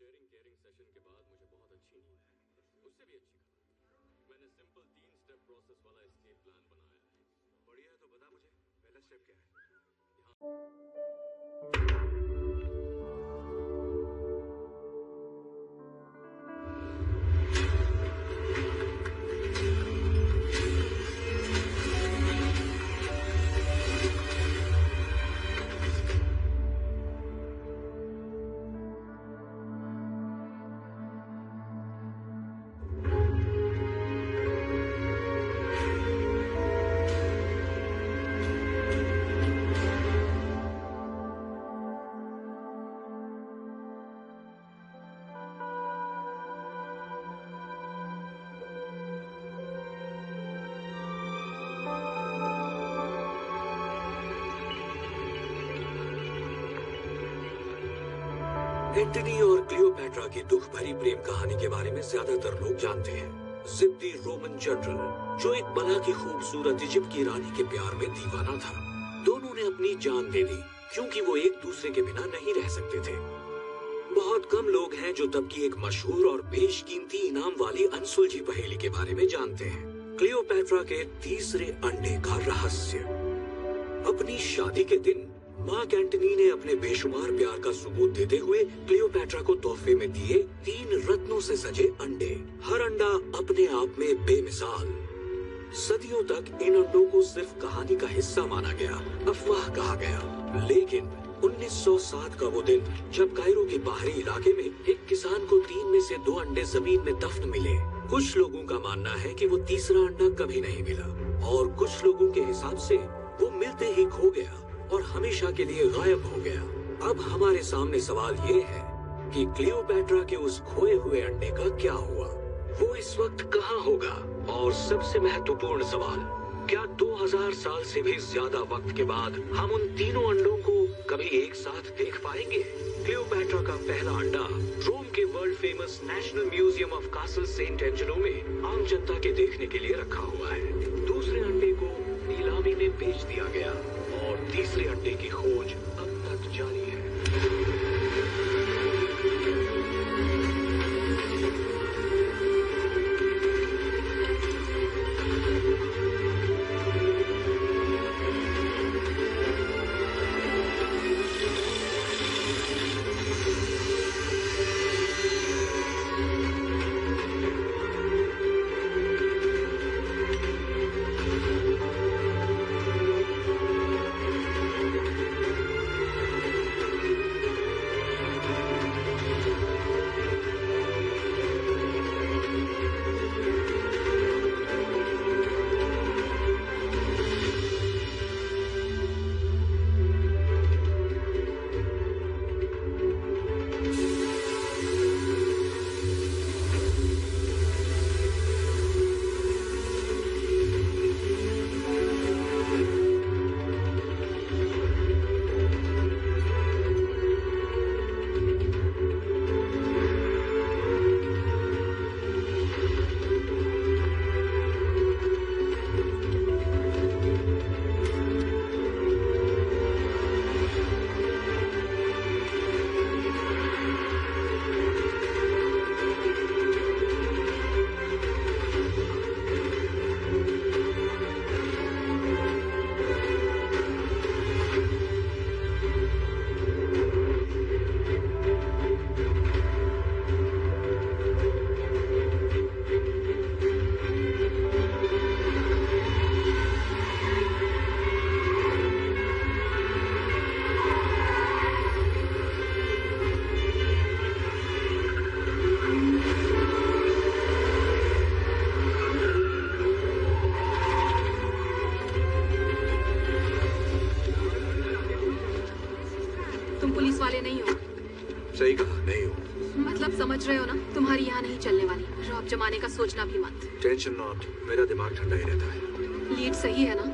Sharing caring session के बाद मुझे बहुत अच्छी नींद है, उससे भी अच्छी खबर। मैंने सिंपल 3 स्टेप प्रोसेस वाला एस्केप प्लान बनाया है। बढ़िया है, तो बता मुझे पहला स्टेप क्या है? एंटनी और क्लियोपैट्रा की दुख भरी प्रेम कहानी के बारे में ज्यादातर लोग जानते हैं। जिद्दी रोमन जनरल जो एक बला की खूबसूरत इजिप्ट की रानी के प्यार में दीवाना था। दोनों ने अपनी जान दे दी क्योंकि वो एक दूसरे के बिना नहीं रह सकते थे। बहुत कम लोग हैं जो तब की एक मशहूर और बेशकीमती इनाम वाली अनसुलझी पहेली के बारे में जानते हैं, क्लियोपैट्रा के तीसरे अंडे का रहस्य। अपनी शादी के दिन मार्क एंटनी ने अपने बेशुमार प्यार का सबूत देते हुए क्लियोपैट्रा को तोहफे में दिए 3 रत्नों से सजे अंडे। हर अंडा अपने आप में बेमिसाल। सदियों तक इन अंडों को सिर्फ कहानी का हिस्सा माना गया, अफवाह कहा गया। लेकिन 1907 का वो दिन जब कायरो के बाहरी इलाके में एक किसान को 3 में से 2 अंडे जमीन में दफन मिले। कुछ लोगों का मानना है कि वो तीसरा अंडा कभी नहीं मिला और कुछ लोगों के हिसाब से वो मिलते ही खो गया और हमेशा के लिए गायब हो गया। अब हमारे सामने सवाल ये है कि क्लियोपैट्रा के उस खोए हुए अंडे का क्या हुआ? वो इस वक्त कहाँ होगा? और सबसे महत्वपूर्ण सवाल, क्या 2000 साल से भी ज्यादा वक्त के बाद हम उन तीनों अंडों को कभी एक साथ देख पाएंगे? क्लियोपैट्रा का पहला अंडा रोम के world famous national museum of castle Sant Angelo में आम जनता के देखने के लिए रखा हुआ है। दूसरे अंडे को नीलामी में बेच दिया गया और तीसरे अंडे की खोज अब तक जारी है। सही कहा, नहीं हूँ। मतलब समझ रहे हो ना, तुम्हारी यहाँ नहीं चलने वाली। रॉब जमाने का सोचना भी मत। टेंशन नॉट, मेरा दिमाग ठंडा ही रहता है। लीड सही है ना?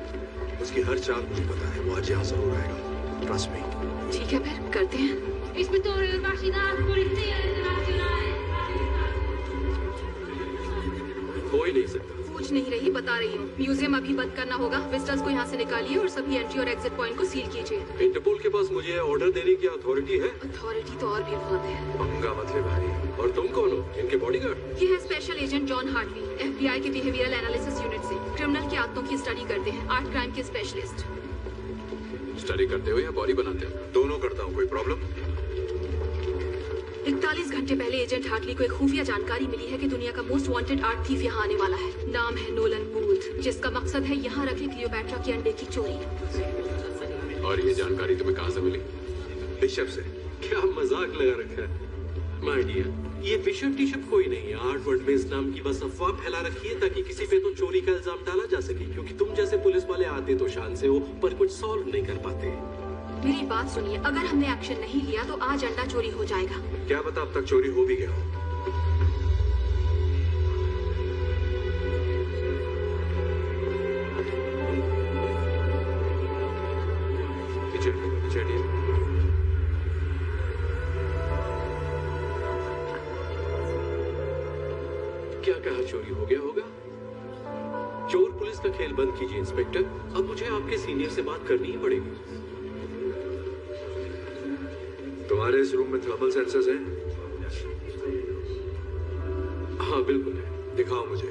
उसकी हर चाल मुझे पता है, वो आज यहाँ जरूर आएगा। Trust me. ठीक है फिर करते हैं। हो ही नहीं सकता। कुछ नहीं रही, बता रही हूँ। म्यूजियम अभी बंद करना होगा। विजिटर्स को यहाँ से निकालिए और सभी एंट्री और एग्जिट पॉइंट को सील कीजिए। इंटरपोल के पास मुझे ऑर्डर देने की अथॉरिटी है? अथॉरिटी तो और भी बहुत है। पंगा मत ले भाई। और तुम कौन हो? इनके बॉडीगार्ड? ये है special agent John Hartley, FBI के बिहेवियरल एनालिसिस यूनिट से। क्रिमिनल की आदतों की स्टडी करते हैं, आर्ट क्राइम के स्पेशलिस्ट। स्टडी करते हो या बॉडी बनाते हो? दोनों करता हूँ। कोई प्रॉब्लम? 41 घंटे पहले एजेंट हार्टली को एक खुफिया जानकारी मिली है कि दुनिया का मोस्ट वांटेड आर्ट थीफ यहाँ आने वाला है। नाम है नोलन बूथ, जिसका मकसद है यहाँ रखे क्लियोपैट्रा के अंडे की चोरी। और ये जानकारी तुम्हें कहाँ से मिली? बिशप से। क्या मजाक लगा रखा है माय डियर, ये बिशप टिशप कोई नहीं है। आर्ट वर्ल्ड में इस नाम की बस अफवाह फैला रखी है ताकि किसी पे तो चोरी का इल्जाम डाला जा सके, क्योंकि तुम जैसे पुलिस वाले आते तो शान से हो पर कुछ सॉल्व नहीं कर पाते। मेरी बात सुनिए, अगर हमने एक्शन नहीं लिया तो आज अंडा चोरी हो जाएगा। क्या पता अब तक चोरी हो भी गया हो। चलिए। क्या कहा चोरी हो गया होगा? चोर पुलिस का खेल बंद कीजिए इंस्पेक्टर। अब मुझे आपके सीनियर से बात करनी ही पड़ेगी। तुम्हारे इस रूम में थर्मल सेंसर्स हैं? हाँ बिल्कुल है, दिखाओ मुझे।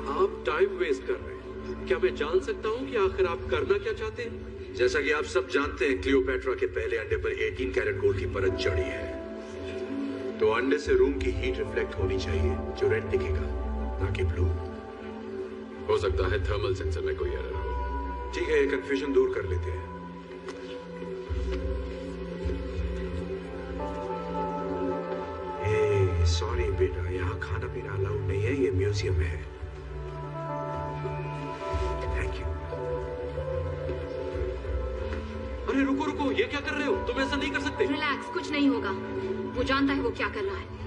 आप टाइम वेस्ट कर रहे हैं। क्या मैं जान सकता हूं कि आखिर आप करना क्या चाहते हैं? जैसा कि आप सब जानते हैं, क्लियोपैट्रा के पहले अंडे पर 18 कैरेट गोल्ड की परत चढ़ी है। तो अंडे से रूम की हीट रिफ्लेक्ट होनी चाहिए, जो रेड दिखेगा ना कि ब्लू। हो सकता है थर्मल सेंसर में कोई एरर हो। ठीक है, ये कंफ्यूजन दूर कर लेते हैं। सॉरी बेटा, यहाँ खाना पीना अलाउड नहीं है, ये म्यूजियम है। Thank you. अरे रुको रुको, ये क्या कर रहे हो? तुम ऐसा नहीं कर सकते। रिलैक्स, कुछ नहीं होगा। वो जानता है वो क्या कर रहा है।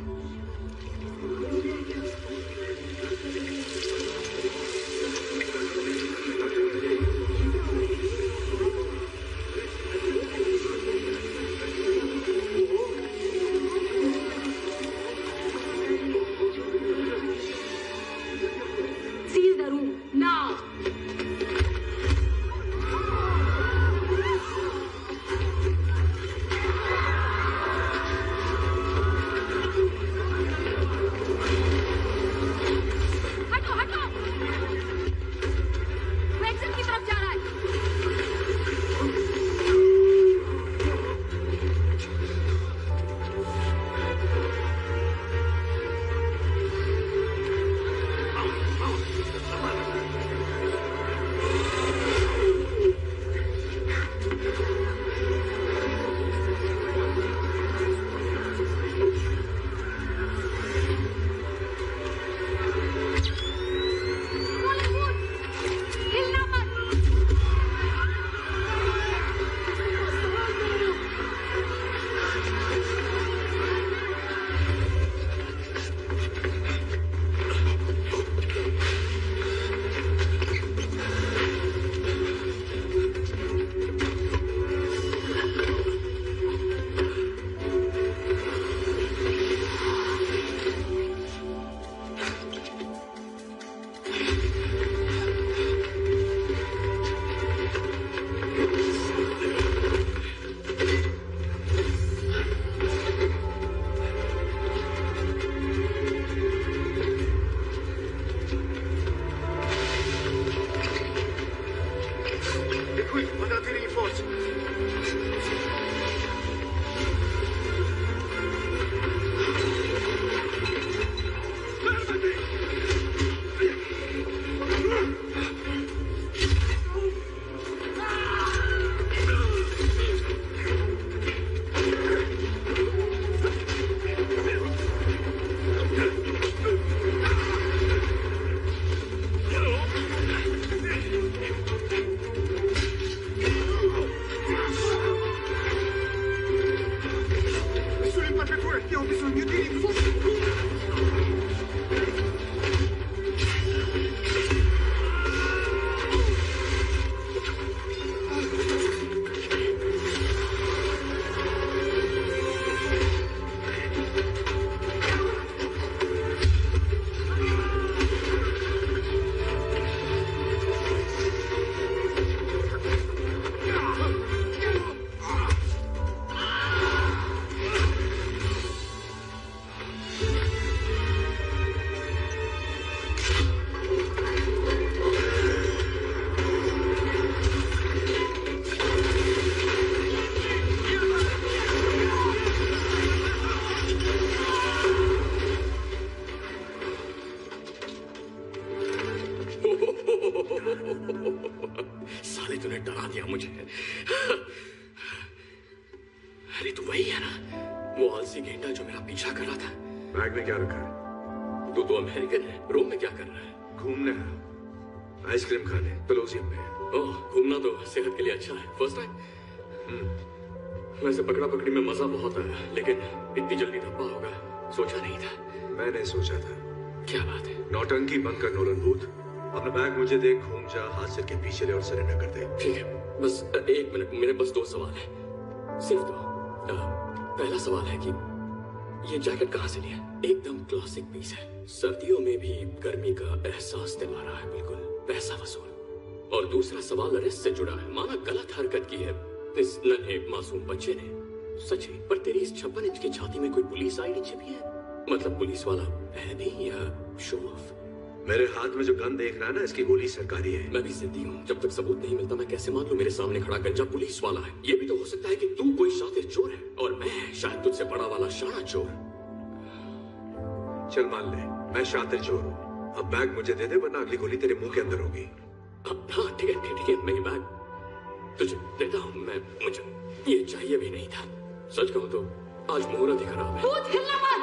डरा दिया मुझे। अरे तू वही है ना, वो आलसी गेंडा जो मेरा पीछा कर रहा था। बैग में क्या रखा है? तू तो अमेरिकन है, रोम में क्या कर रहा है? घूमने है, आइसक्रीम खाने, कोलोसियम में। ओह, घूमना तो सेहत के लिए अच्छा है। First time? वैसे पकड़ा पकड़ी में मजा बहुत आया, लेकिन इतनी जल्दी धब्बा होगा सोचा नहीं था। मैंने सोचा था। क्या बात है? नौटंकी बंद कर नोलन बूथ। अपना बैग मुझे दे, घूम जा, हाथ सिर के पीछे ले और सरेंडर कर दे। ठीक है, बस एक मिनट, मेरे पास 2 सवाल है, सिर्फ 2। पहला सवाल है कि ये जैकेट कहाँ से लिया? एकदम क्लासिक पीस है, सर्दियों में भी गर्मी का एहसास दिला रहा है, बिल्कुल पैसा वसूल। और दूसरा सवाल अरेस्ट से जुड़ा है। माना गलत हरकत की है इस नन्हे मासूम बच्चे ने, सच है, पर तेरी इस 56 इंच की छाती में कोई पुलिस आईडी छिपी है? मतलब पुलिस वाला है नहीं या शो ऑफ? मेरे हाथ में जो गन देख रहा है ना, इसकी गोली सरकारी है। मैं भी जिद्दी हूँ, जब तक सबूत नहीं मिलता मैं कैसे मान लूं मेरे सामने खड़ा गंजा पुलिस वाला है? ये भी तो हो सकता है कि तू कोई शातिर चोर है और मैं शायद तुझसे बड़ा वाला शाना चोर। चल मान ले मैं शातिर चोर हूँ। अब बैग मुझे दे दे, वरना अगली गोली तेरे मुंह के अंदर होगी। हाँ ठीक है, मैं ये बैग तुझे देता हूँ। मुझे ये चाहिए भी नहीं था। सच कहूँ तो आज मुहूर्त ही खराब है। हिलना मत।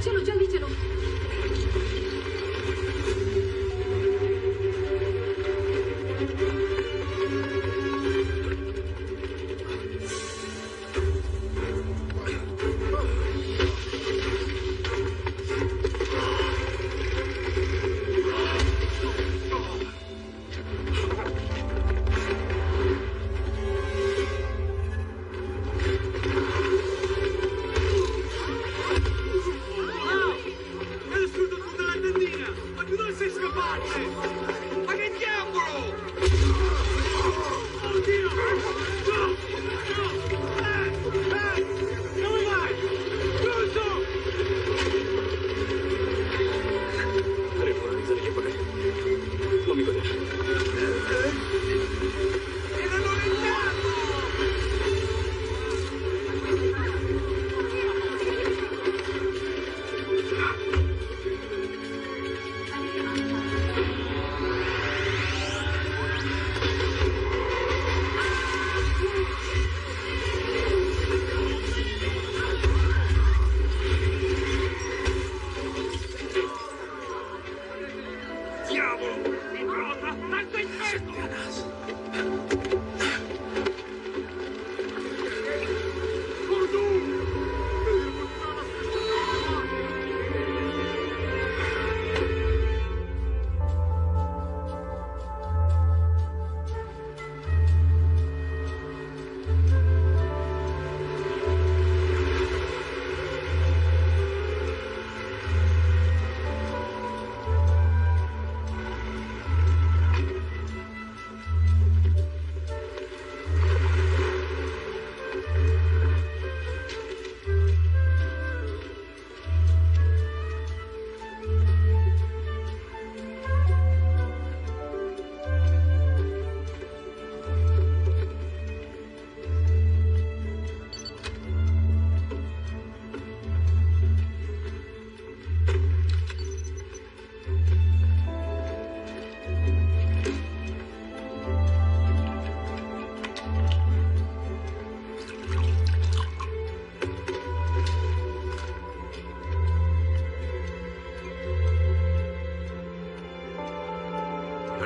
चलो जल्दी चलो।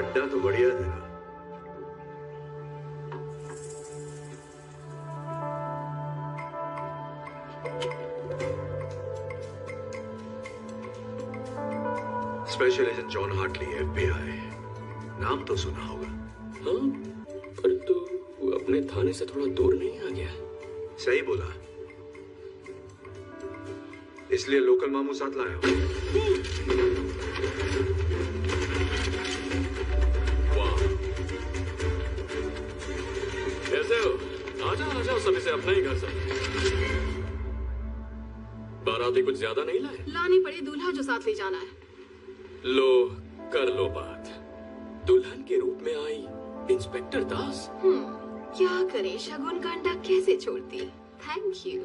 अड्डा तो बढ़िया था। Special agent John Hartley, FBI। नाम तो सुना होगा। हाँ, पर तू अपने थाने से थोड़ा दूर नहीं आ गया? सही बोला, इसलिए लोकल मामू साथ लाया हूं। कैसे हो? आजा आजा, सब इसे अपना ही घर समझ। बाराती कुछ ज्यादा नहीं लाए? लानी पड़ी दूल्हा जो साथ ले जाना है। लो, कर लो बात। दुल्हन के रूप में आई इंस्पेक्टर दास। क्या करे, शगुन का अंडा कैसे छोड़ती। Thank you.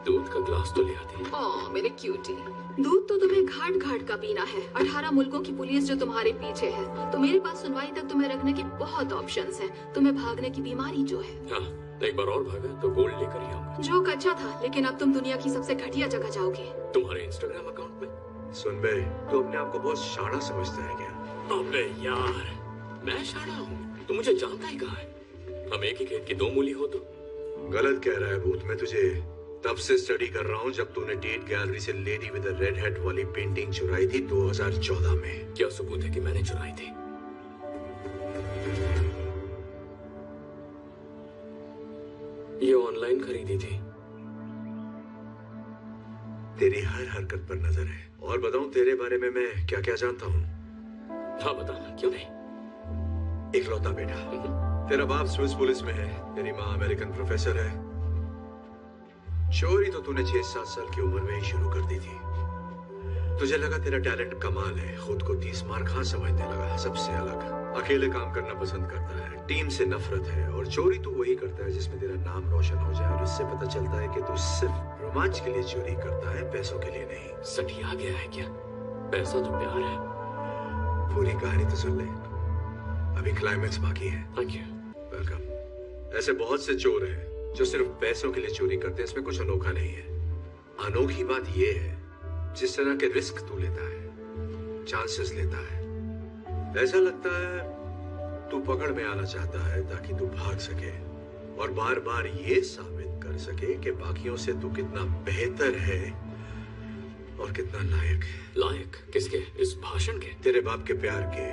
दूध का ग्लास तो ले आती। ओह मेरे क्यूटी, दूध तो तुम्हें घाट घाट का पीना है। 18 मुल्कों की पुलिस जो तुम्हारे पीछे है, तो मेरे पास सुनवाई तक तुम्हें रखने के बहुत ऑप्शंस हैं। तुम्हें भागने की बीमारी जो है। हाँ, एक बार और भागा तो गोल्ड लेकर ही आऊंगा। जोक अच्छा था, लेकिन अब तुम दुनिया की सबसे घटिया जगह जाओगे। तुम्हारे इंस्टाग्राम अकाउंट में। सुन बे, तू अपने आप को बहुत शाना समझता है क्या? अबे यार, मैं शाना हूँ, तू मुझे जानता ही कहाँ है? हम एक ही खेत की दो मूली हो तो। गलत कह रहा है भूत। मैं तुझे तब से स्टडी कर रहा हूँ जब तूने टेट गैलरी से लेडी विद रेड हेड वाली पेंटिंग चुराई थी 2014 में। क्या सबूत है कि मैंने चुराई थी? ये ऑनलाइन खरीदी थी। तेरी हर हरकत पर नजर है। और बताऊं तेरे बारे में मैं क्या क्या जानता हूँ? हाँ बताना, क्यों नहीं। इकलौता बेटा। तेरा बाप स्विस पुलिस में है, तेरी माँ अमेरिकन प्रोफेसर है। चोरी तो तूने 6-7 साल की उम्र में ही शुरू कर दी थी। तुझे लगा तेरा टैलेंट कमाल है, खुद को 30 मार खां समझने लगा, सबसे अलग। अकेले काम करना पसंद करता है, टीम से नफरत है, और चोरी तू वही करता है जिसमें तेरा नाम रोशन हो जाए। और उससे पता चलता है कि तू सिर्फ रोमांच के लिए चोरी करता है, पैसों के लिए नहीं। सटिया गया है क्या? पैसा तो प्यार है। पूरी कहानी तो सुन ले, अभी क्लाइमैक्स बाकी है। Thank you. वेलकम। ऐसे बहुत से चोर हैं जो सिर्फ पैसों के लिए चोरी करते हैं, इसमें कुछ अनोखा नहीं है। अनोखी बात यह है जिस तरह के रिस्क तू लेता है, चांसेस लेता है। ऐसा लगता है तू पकड़ में आना चाहता है ताकि तू भाग सके और बार बार ये साबित कर सके कि बाकियों से तू कितना बेहतर है और कितना लायक है। लायक किसके? इस भाषण के? तेरे बाप के प्यार के।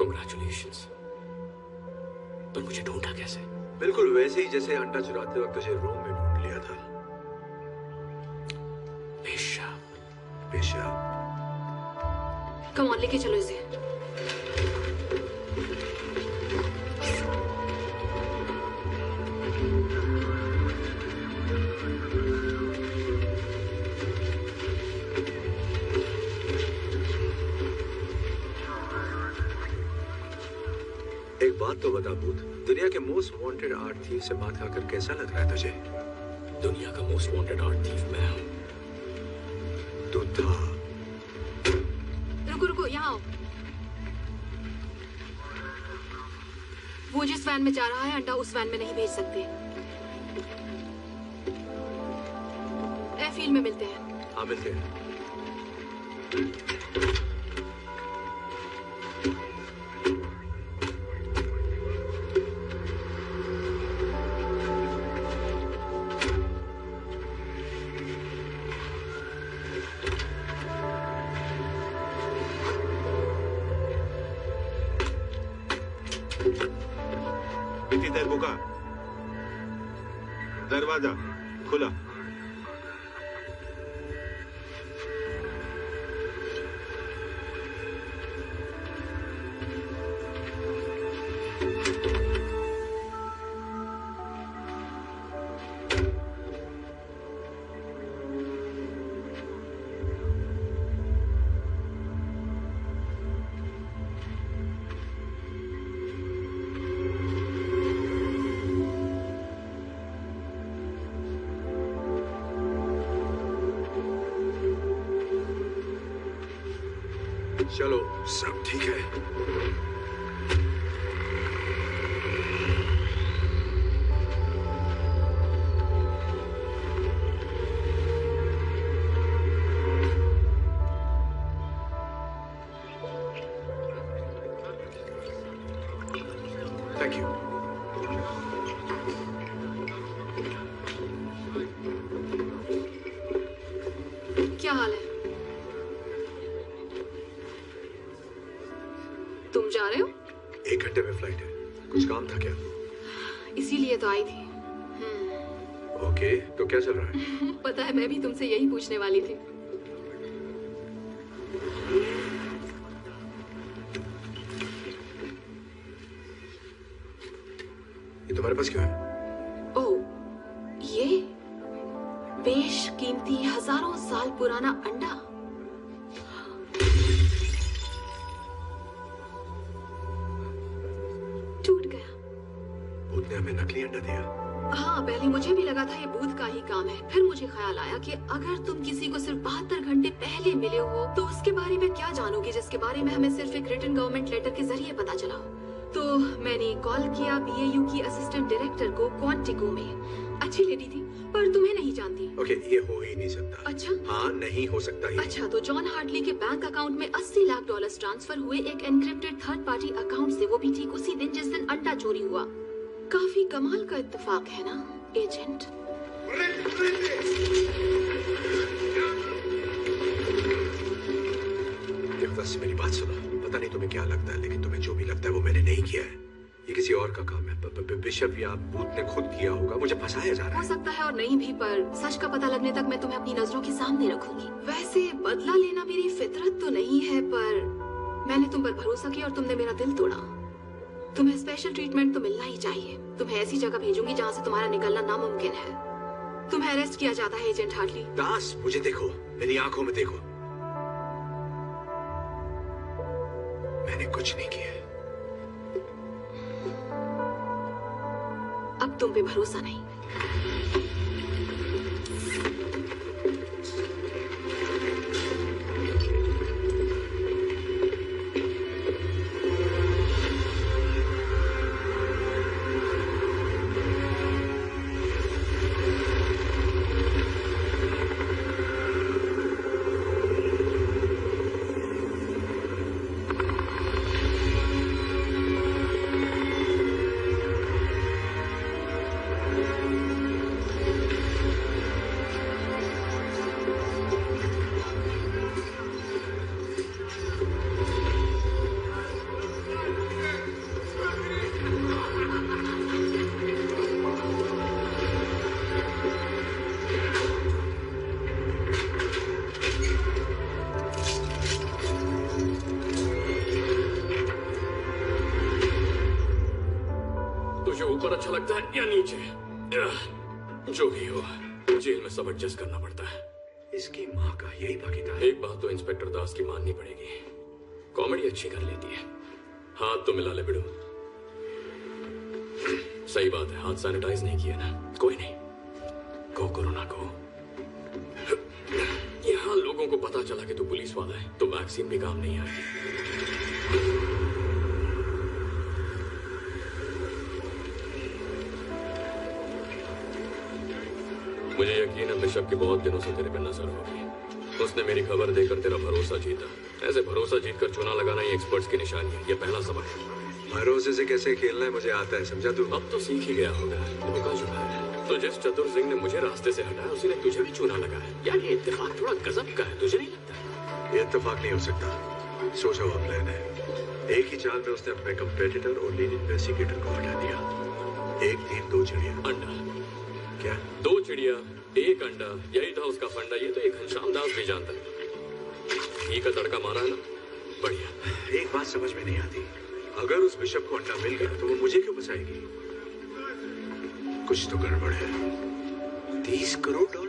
Congratulations। पर मुझे ढूंढा कैसे? बिल्कुल वैसे ही जैसे अंडा चुराते वक्त तुझे रोम में ढूंढ लिया था। पेशाब। कम ऑन, लेके चलो इसे। एक बात तो बता भूत, दुनिया के मोस्ट वांटेड आर्ट थीफ से बात खाकर कैसा लग रहा है तुझे? दुनिया का मोस्ट वांटेड आर्ट थीफ मैं हूं। तू था। रुको रुको, यहाँ आओ। वो जिस वैन में जा रहा है, अंडा उस वैन में नहीं भेज सकते। एयरफील्ड में मिलते हैं। हाँ मिलते हैं। दरवाजा खुला। चलो, सब ठीक है। Thank you. क्या हाल है? तुम जा रहे हो? 1 घंटे में फ्लाइट है। कुछ काम था क्या? इसीलिए तो आई थी। ओके, तो क्या चल रहा है? पता है, मैं भी तुमसे यही पूछने वाली थी। तुम्हारे पास क्यों है? ओह, ये बेशकीमती हजारों साल पुराना अंडा। टूट गया। भूत ने हमें नकली अंडा दिया। हाँ, पहले मुझे भी लगा था ये भूत का ही काम है। फिर मुझे ख्याल आया कि अगर तुम किसी को सिर्फ 72 घंटे पहले मिले हो तो उसके बारे में क्या जानोगे जिसके बारे में हमें सिर्फ एक रिटन गवर्नमेंट लेटर के जरिए पता चला। तो मैंने कॉल किया BAU की असिस्टेंट डायरेक्टर को क्वांटिको में। अच्छी लेडी थी पर तुम्हें नहीं जानती। ओके, ये हो ही नहीं सकता। अच्छा, हाँ, नहीं हो सकता ये। अच्छा, तो जॉन हार्टली के बैंक अकाउंट में $80 लाख ट्रांसफर हुए एक एनक्रिप्टेड थर्ड पार्टी अकाउंट से, वो भी ठीक उसी दिन जिस दिन अंडा चोरी हुआ। काफी कमाल का इत्तेफाक है ना एजेंट? देवदास, मेरी बात सुनो। पता नहीं तुम्हें क्या लगता है, लेकिन तुम्हें जो भी लगता है वो मैंने नहीं किया है। ये किसी और का काम है। बिशप या भूत ने खुद किया होगा। मुझे फंसाया जा रहा हो है। सकता है और नहीं भी, पर सच का पता लगने तक मैं तुम्हें अपनी नजरों के सामने रखूंगी। वैसे बदला लेना मेरी फितरत तो नहीं है, पर मैंने तुम पर भरोसा किया और तुमने मेरा दिल तोड़ा। तुम्हें स्पेशल ट्रीटमेंट तो मिलना ही चाहिए। तुम्हें ऐसी जगह भेजूंगी जहाँ से तुम्हारा निकलना नामुमकिन है। तुम्हें अरेस्ट किया जाता है एजेंट हार्टली। दास, मुझे देखो, मेरी आंखों में देखो। मैंने कुछ नहीं किया। अब तुम पे भरोसा नहीं। ऊपर अच्छा लगता है या नीचे? जो भी हो, जेल में सब एडजस्ट करना पड़ता है। इसकी माँ का यही भागीदार। एक बात तो इंस्पेक्टर दास की माननी पड़ेगी, कॉमेडी अच्छी कर लेती है। हाथ तो मिला ले बिडू। सही बात है, हाथ सैनिटाइज नहीं किया ना। कोई नहीं, को कोरोना को। यहाँ लोगों को पता चला कि तू पुलिस वाला है तो वैक्सीन भी काम नहीं आएगी। मुझे यकीन है बिशप की बहुत दिनों से तेरे पे नजर होगी। उसने मेरी खबर देकर तेरा भरोसा जीता। ऐसे भरोसा जीतकर चुना लगाना ही एक्सपर्ट्स की निशानी है। ये पहला सबक है। भरोसे से कैसे खेलना है मुझे आता है, समझा तू? अब तो सीख ही गया होगा। धोखा चुका है तो जिस चतुर सिंह ने मुझे रास्ते से हटाया उसी ने तुझे भी चुना लगाया। यार ये इत्तेफाक थोड़ा गजब का है, तुझे नहीं लगता? ये इत्तेफाक नहीं हो सकता। सोचा हुआ प्लान है। एक ही चाल में उसने अपने कंपेटिटर और लीड इन्वेस्टिगेटर को हटा दिया। एक तीर दो चिड़िया। अंडा क्या? दो चिड़िया एक अंडा, यही था उसका फंडा। ये तो एक घनश्याम दास भी जानता है। ये का तड़का मारा है ना, बढ़िया। एक बात समझ में नहीं आती, अगर उस बिशप को अंडा मिल गया तो वो मुझे क्यों बचाएगी? कुछ तो गड़बड़ है। 30 करोड़ डॉलर?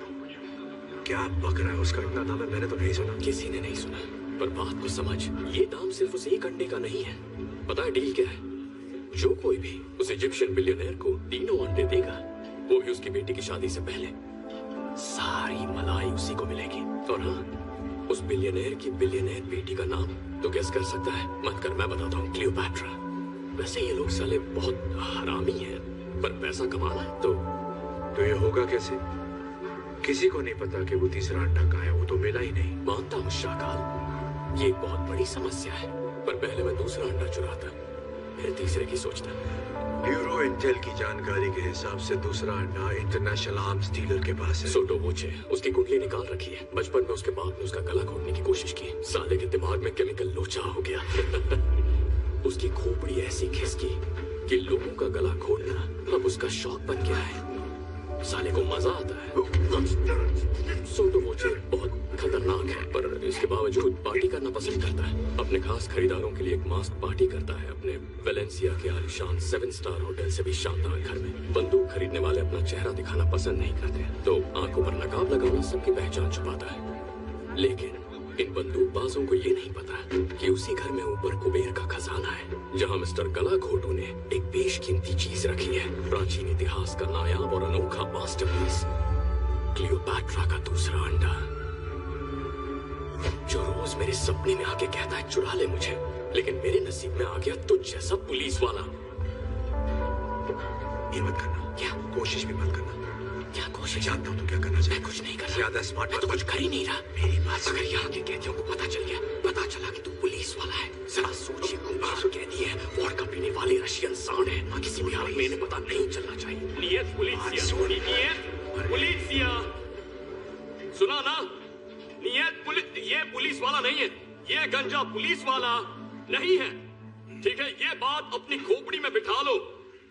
क्या बक रहा है? उसका इतना दाम है, मैंने तो नहीं सुना। किसी ने नहीं सुना, पर बात को समझ। ये दाम सिर्फ उस एक अंडे का नहीं है। पता है डील क्या है? जो कोई भी उस इजिप्शियन बिलियनर को 3 अंडे देगा, वो भी उसकी बेटी की शादी से पहले, सारी मलाई उसी को मिलेगी। और हाँ, उस बिलियनर की बिलियनर बेटी का नाम तो गेस कर सकता है? मत कर, मैं बताता हूँ। क्लियोपैट्रा। वैसे ये लोग साले बहुत हरामी हैं, पर पैसा कमाना है तो ये होगा कैसे? किसी को नहीं पता कि वो तीसरा अंडा कहाँ है। वो तो मिला ही नहीं। मानता हूँ शाकाल, ये एक बहुत बड़ी समस्या है, पर पहले मैं दूसरा अंडा चुराता, फिर तीसरे की सोचता। ब्यूरो इंटेल की जानकारी के हिसाब से दूसरा अंडा इंटरनेशनल आर्म्स डीलर के पास है। सोटो वोचे, उसकी कुंडली निकाल रखी है। बचपन में उसके बाप ने उसका गला घोटने की कोशिश की। साले के दिमाग में केमिकल लोचा हो गया। उसकी खोपड़ी ऐसी खिसकी कि लोगों का गला घोटना अब उसका शौक बन गया है। साले को मजा आता है। सोटो वोचे बहुत खतरनाक है, पर इसके बावजूद पार्टी करना पसंद करता है। अपने खास खरीदारों के लिए एक मास्क पार्टी करता है, अपने वेलेंसिया के आलीशान 7 स्टार होटल से भी शानदार घर में। बंदूक खरीदने वाले अपना चेहरा दिखाना पसंद नहीं करते, तो आंखों पर नकाब लगाना सबकी पहचान छुपाता है। लेकिन इन बंदूकबाजों को ये नहीं पता कि उसी घर में ऊपर कुबेर का खजाना है, जहां मिस्टर गलाघोटू ने एक बेशकीमती चीज रखी है, प्राचीन इतिहास का नायाब और अनोखा मास्टरपीस, क्लियोपैट्रा का दूसरा अंडा, जो रोज मेरे सपने में आके कहता है चुरा ले मुझे, लेकिन मेरे नसीब में आ गया तुझ जैसा पुलिस वाला। ये मत करना। क्या? कोशिश भी मत करना। क्या कोशिश? जानता हूँ तू क्या करना चाहिए। मैं कुछ नहीं कर रहा। ज्यादा स्मार्ट मैं तो कुछ कर ही नहीं रहा। मेरी बात अगर यहाँ के कैदियों को पता चल गया, पता चला कि तू पुलिस वाला है, जरा सोचिए, कुमार कैदी है, वोडका पीने वाले रशियन सांड है, किसी भी हाल में इन्हें पता नहीं चलना चाहिए। नियत पुलिसिया, नियत पुलिसिया, सुना ना? नियत पुलिस, ये पुलिस वाला नहीं है, ये गंजा पुलिस वाला नहीं है, ठीक है? ये बात अपनी खोपड़ी में बिठा लो।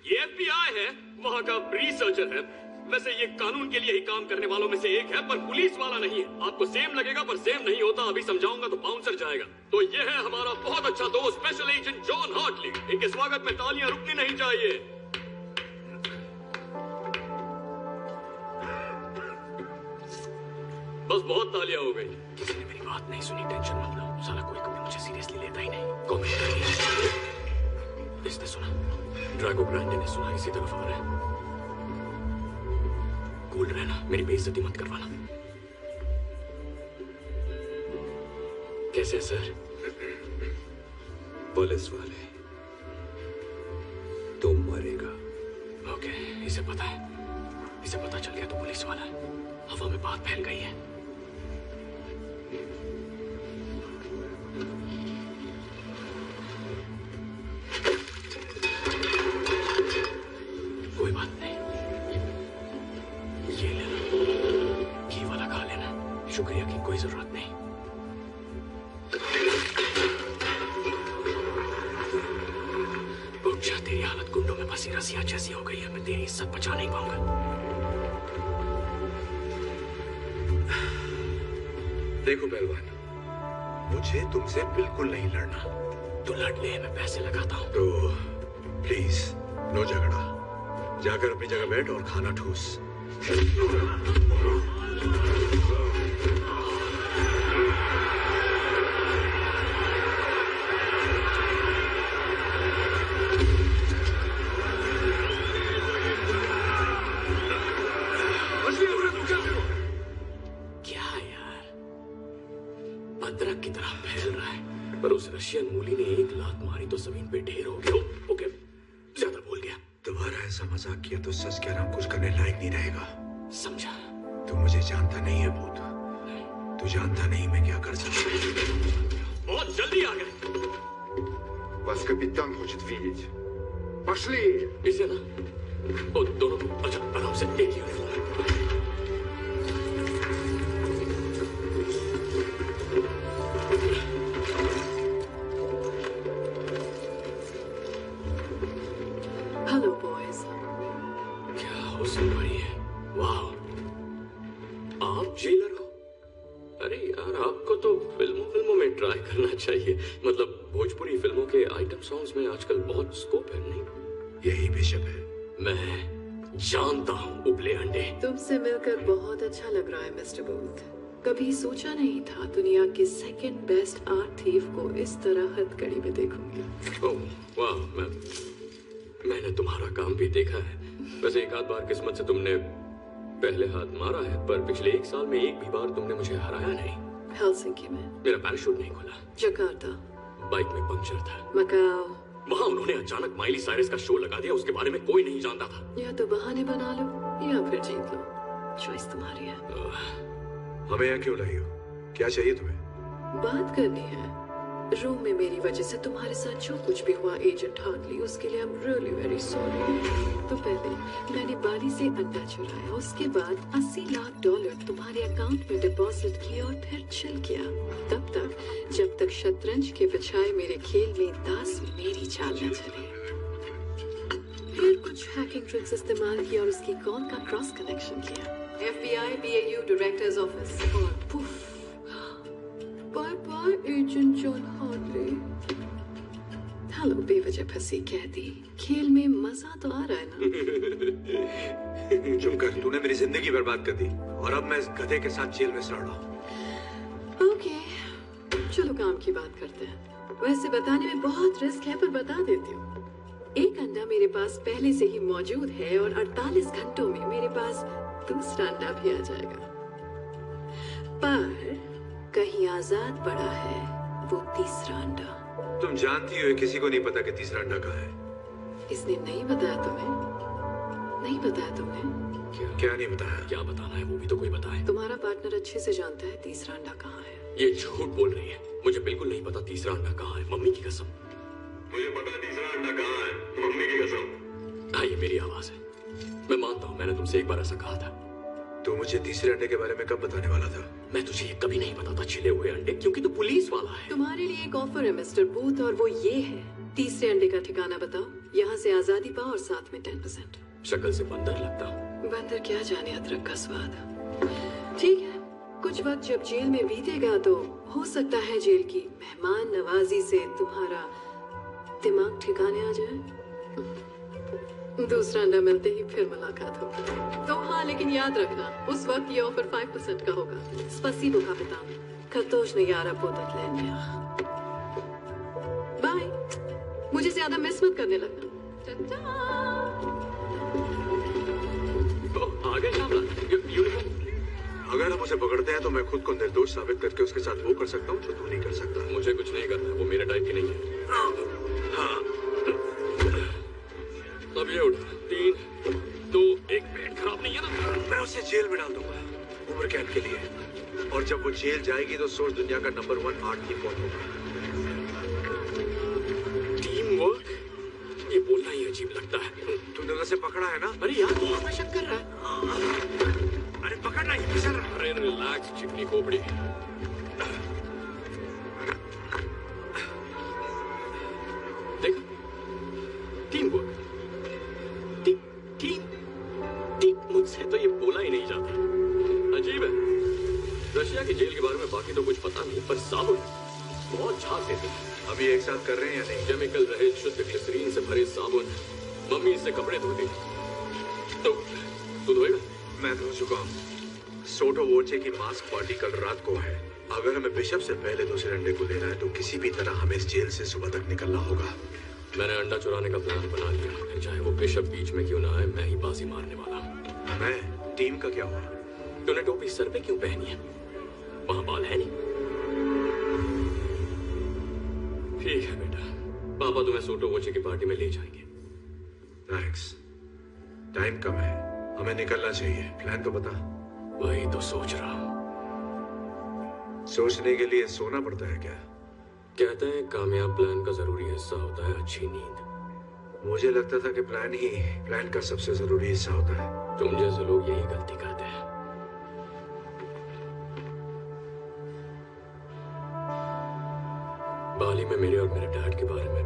ये FBI है, वहाँ का रिसर्चर है, वैसे ये कानून के लिए ही काम करने वालों में से एक है, पर पुलिस वाला नहीं है। आपको सेम लगेगा पर सेम नहीं होता, अभी समझाऊंगा तो बाउंसर जाएगा। तो ये है हमारा बहुत अच्छा दोस्त स्पेशल एजेंट जॉन हार्टली। इनके स्वागत में तालियां रुकनी नहीं चाहिए। बस बहुत तालियां हो गई। किसी ने मेरी बात नहीं सुनी, टेंशन मत लो, साला कोई कभी मुझे सीरियसली लेता ही नहीं। कॉमेंट इसने सुना, ड्रैगो ग्रांडे ने सुना, इसी तरफ आ रहा है। कूल रहना, मेरी बेइज्जती मत करवाना। कैसे है सर? पुलिस वाले, तुम मरेगा। ओके, इसे पता है, इसे पता चल गया तो पुलिस वाला है। हवा में बात फैल गई है। कोई बात नहीं, ये लेना, घी वाला खा लेना, शुक्रिया की कोई जरूरत नहीं। उठ जा, तेरी हालत गुंडों में फंसी रसिया जैसी हो गई है, मैं तेरी इज्जत बचा नहीं पाऊंगा। देखो पहलवान, मुझे तुमसे बिल्कुल नहीं लड़ना। तू लड़ ले, मैं पैसे लगाता हूँ। तो प्लीज नो झगड़ा, जाकर अपनी जगह बैठ और खाना ठूस। अदरक की तरह फैल रहा है, पर उस रशियन मूली ने एक लात मारी तो जमीन पे ढेर हो गया। ओके, ज्यादा बोल गया। दोबारा ऐसा मजाक किया तो सच कह रहा हूं, कुछ करने लायक नहीं रहेगा। समझा? तू मुझे जानता नहीं है भूत, तू जानता नहीं मैं क्या कर सकता हूं। बहुत जल्दी आ गए। Вас капитан хочет видеть. Пошли! इसे ना, ओ, दोनों को अच्छा आराम से एक ही हेलो बॉयज। क्या हो सुन रही है? वाह, आप जेलर हो? अरे यार, आपको तो फिल्मों में ट्राई करना चाहिए। मतलब भोजपुरी फिल्मों के आइटम सॉन्ग्स में आजकल बहुत स्कोप है, नहीं? यही बिशप है। मैं जानता हूँ उबले अंडे। तुमसे मिलकर बहुत अच्छा लग रहा है मिस्टर बूथ। कभी सोचा नहीं था दुनिया के सेकंड बेस्ट आर्ट थीफ को इस तरह हथकड़ी में देखूंगी। ओह वाह, मैंने तुम्हारा काम भी देखा है। वैसे एक आध बार किस्मत से तुमने पहले हाथ मारा है, पर पिछले 1 साल में एक भी बार तुमने मुझे हराया नहीं। हेलसिंकी में मेरा पैराशूट नहीं खुला, जकार्ता, बाइक में पंक्चर था, मकाओ। वहाँ उन्होंने अचानक माइली साइरस का शो लगा दिया, उसके बारे में कोई नहीं जानता था। या तो बहाने बना लो या फिर जीत लो, चॉइस तुम्हारी है। हमें यहाँ क्यों लाई हो? क्या चाहिए तुम्हें? बात करनी है। रूम में मेरी वजह से तुम्हारे साथ जो कुछ भी हुआ एजेंट हार्टली, उसके लिए I am really very sorry. तो पहले मैंने बाली से अंडा चुराया, उसके बाद $80 लाख तुम्हारे अकाउंट में डिपॉजिट किया और फिर चिल किया, तब तक जब तक शतरंज के बजाय मेरे खेल में दास मेरी चाल न चले। फिर कुछ हैकिंग ट्रिक्स इस्तेमाल किया और उसकी कॉल का क्रॉस कनेक्शन किया। FBI BAU डायरेक्टर्स ऑफिस, और पुफ, हाय एजेंट जॉन हार्टले। हेलो बेवजह फंसी कहती, खेल में मजा तो आ रहा है ना? चुप कर, तूने मेरी जिंदगी बर्बाद कर दी और अब मैं इस गधे के साथ जेल में सड़ रहा हूँ। ओके, चलो काम की बात करते हैं। वैसे बताने में बहुत रिस्क है पर बता देती हूँ। एक अंडा मेरे पास पहले से ही मौजूद है और 48 घंटों में मेरे पास दूसरा अंडा भी आ जाएगा। पर कहीं आजाद पड़ा है वो तीसरा अंडा। तुम जानती हो किसी को नहीं पता कि तीसरा अंडा कहाँ है। इसने नहीं बताया तुम्हें? नहीं बताया तुमने? क्या नहीं बताया? क्या बताना है वो भी तो कोई बताए। तुम्हारा पार्टनर अच्छे से जानता है तीसरा अंडा कहाँ है। ये झूठ बोल रही है, मुझे बिल्कुल नहीं पता तीसरा अंडा कहाँ है, मम्मी की कसम। मुझे पता है तीसरा अंडा कहाँ है, मम्मी की कसम। हाँ, ये मेरी आवाज है। मैं मानता हूँ मैंने तुमसे एक बार ऐसा कहा था। तू मुझे तीसरे अंडे के बारे में कब बताने वाला था? मैं तुझे ये कभी नहीं बताता छिले हुए अंडे, क्योंकि तू पुलिस वाला है। तुम्हारे लिए एक ऑफर है मिस्टर बूथ, और वो ये है, तीसरे अंडे का ठिकाना बताओ, यहाँ से आजादी पाओ और साथ में 10%। शक्ल से बंदर लगता हूँ। बंदर क्या जाने अदरक का स्वाद। ठीक है, कुछ वक्त जब जेल में बीतेगा तो हो सकता है जेल की मेहमान नवाजी से तुम्हारा दिमाग ठिकाने आ जाए। दूसरा अंडा मिलते ही फिर मुलाकात होगी। तो हाँ, लेकिन याद रखना उस वक्त ये ऑफर 5% का होगा। स्पसीबो कापितान, Kartoshne Potatlenja। बाय, मुझे ज्यादा मिस मत करने लगना। आ गए शामला, यूनिफॉर्म। अगर हम उसे पकड़ते हैं तो मैं खुद को निर्दोष साबित करके उसके साथ वो कर सकता हूँ जो तू नहीं कर सकता। मुझे कुछ नहीं करना, वो मेरे टाइप की नहीं है। हाँ, अब ये उठ, 3, 2, 1, पेट खराब नहीं है ना? मैं उसे जेल में डाल दूंगा उम्र कैद के लिए, और जब वो जेल जाएगी तो सोच दुनिया का नंबर 1 आर्ट की कौन होगा। टीम वर्क, ये बोलना ही अजीब लगता है। तूने उसे पकड़ा है ना? अरे यार, तू उसमें शक कर रहा है। अरे पकड़ रहा है, फिसल रहा है। अरे रिलैक्स चिकनी खोपड़ी। देखा, टीम वर्क, टीम मुझसे तो ये बोला ही नहीं जाता। अजीब है। रशिया की जेल के बारे में बाकी तो कुछ पता नहीं, पर साबुन बहुत झाग देते हैं। अभी एक साथ कर रहे हैं या नहीं? केमिकल रहित शुद्ध ग्लिसरीन से भरे साबुन, मम्मी इससे कपड़े धोती। तो तू धोएगा? मैं धो चुका हूँ। सोटो वोचे की मास्क पार्टी कल रात को है। अगर हमें बिशप से पहले दूसरे अंडे को लेना है तो किसी भी तरह हमें इस जेल से सुबह तक निकलना होगा। मैंने अंडा चुराने का प्लान बना लिया, फिर चाहे वो बिशप बीच में क्यों ना आए, मैं ही बाजी मारने वाला हूँ। मैं? टीम का क्या हुआ? तूने टोपी सर पे क्यों पहनी है? वहाँ बाल है नहीं? ठीक है बेटा, पापा तुम्हें सोटो वोचे की पार्टी में ले जाएंगे। थैंक्स। टाइम कम है, हमें निकलना चाहिए। प्लान तो बता। वही तो सोच रहा हूँ। सोचने के लिए सोना पड़ता है क्या? कहते हैं कामयाब प्लान का जरूरी हिस्सा होता है अच्छी नींद। मुझे लगता था कि प्लान का सबसे जरूरी हिस्सा होता है। तुम जैसे लोग यही गलती करते हैं। बाली में मेरे और मेरे डैड के बारे में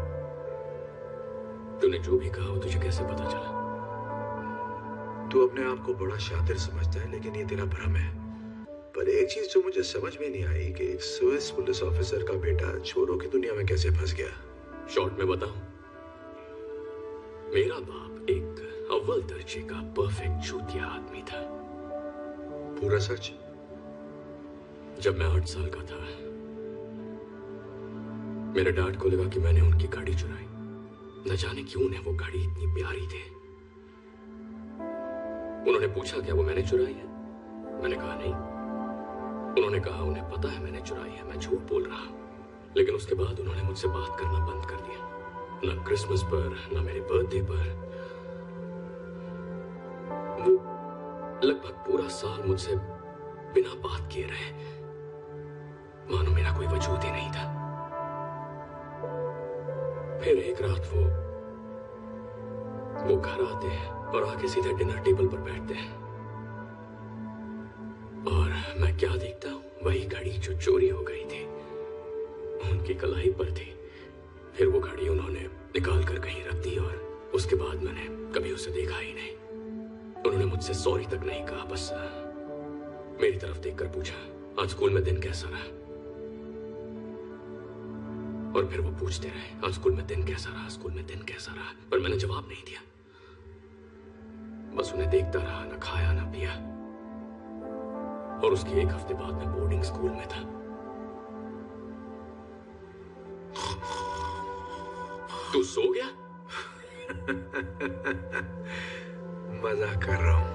तूने जो भी कहा वो तुझे कैसे पता चला? तू अपने आप को बड़ा शातिर समझता है, लेकिन ये तेरा भ्रम है। पर एक चीज जो मुझे समझ में नहीं आई कि एक स्विस पुलिस ऑफिसर का बेटा चोरों की दुनिया में कैसे फंस गया। शॉर्ट में बताऊं, मेरा बाप एक अव्वल दर्जे का परफेक्ट चूतिया आदमी था। पूरा सच? जब मैं 8 साल का था, मेरे डैड को लगा कि मैंने उनकी गाड़ी चुराई। न जाने क्यों उन्हें वो गाड़ी इतनी प्यारी थी। उन्होंने पूछा क्या वो मैंने चुराई है? मैंने कहा नहीं। उन्होंने कहा उन्हें पता है मैंने चुराई है, मैं झूठ बोल रहा हूं। लेकिन उसके बाद उन्होंने मुझसे बात करना बंद कर दिया। न क्रिसमस पर, न मेरे बर्थडे पर। वो लगभग पूरा साल मुझसे बिना बात किए रहे, मानो मेरा कोई वजूद ही नहीं था। फिर एक रात वो घर आते हैं और आके सीधे डिनर टेबल पर बैठते हैं, और मैं क्या देखता हूं, वही घड़ी जो चोरी हो गई थी उनकी कलाई पर थी। फिर वो घड़ी उन्होंने निकाल कर कहीं रख दी, और उसके बाद मैंने कभी उसे देखा ही नहीं। उन्होंने मुझसे सॉरी तक नहीं कहा, बस मेरी तरफ देखकर पूछा आज स्कूल में दिन कैसा रहा। और फिर वो पूछते रहे आज स्कूल में दिन कैसा रहा, स्कूल में दिन कैसा रहा, पर मैंने जवाब नहीं दिया। बस उन्हें देखता रहा, ना खाया ना पिया। और उसके एक हफ्ते बाद मैं बोर्डिंग स्कूल में था। तू सो गया? मजाक कर रहा हूं,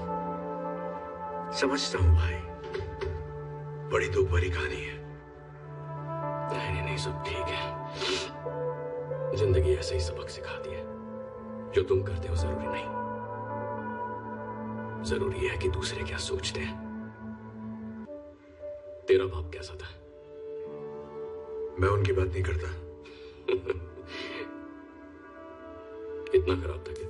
समझता हूं भाई, बड़ी दुख भरी कहानी है। नहीं नहीं, सब ठीक है। जिंदगी ऐसे ही सबक सिखाती है। जो तुम करते हो जरूरी नहीं, जरूरी है कि दूसरे क्या सोचते हैं। तेरा बाप कैसा था? मैं उनकी बात नहीं करता। इतना खराब था क्या?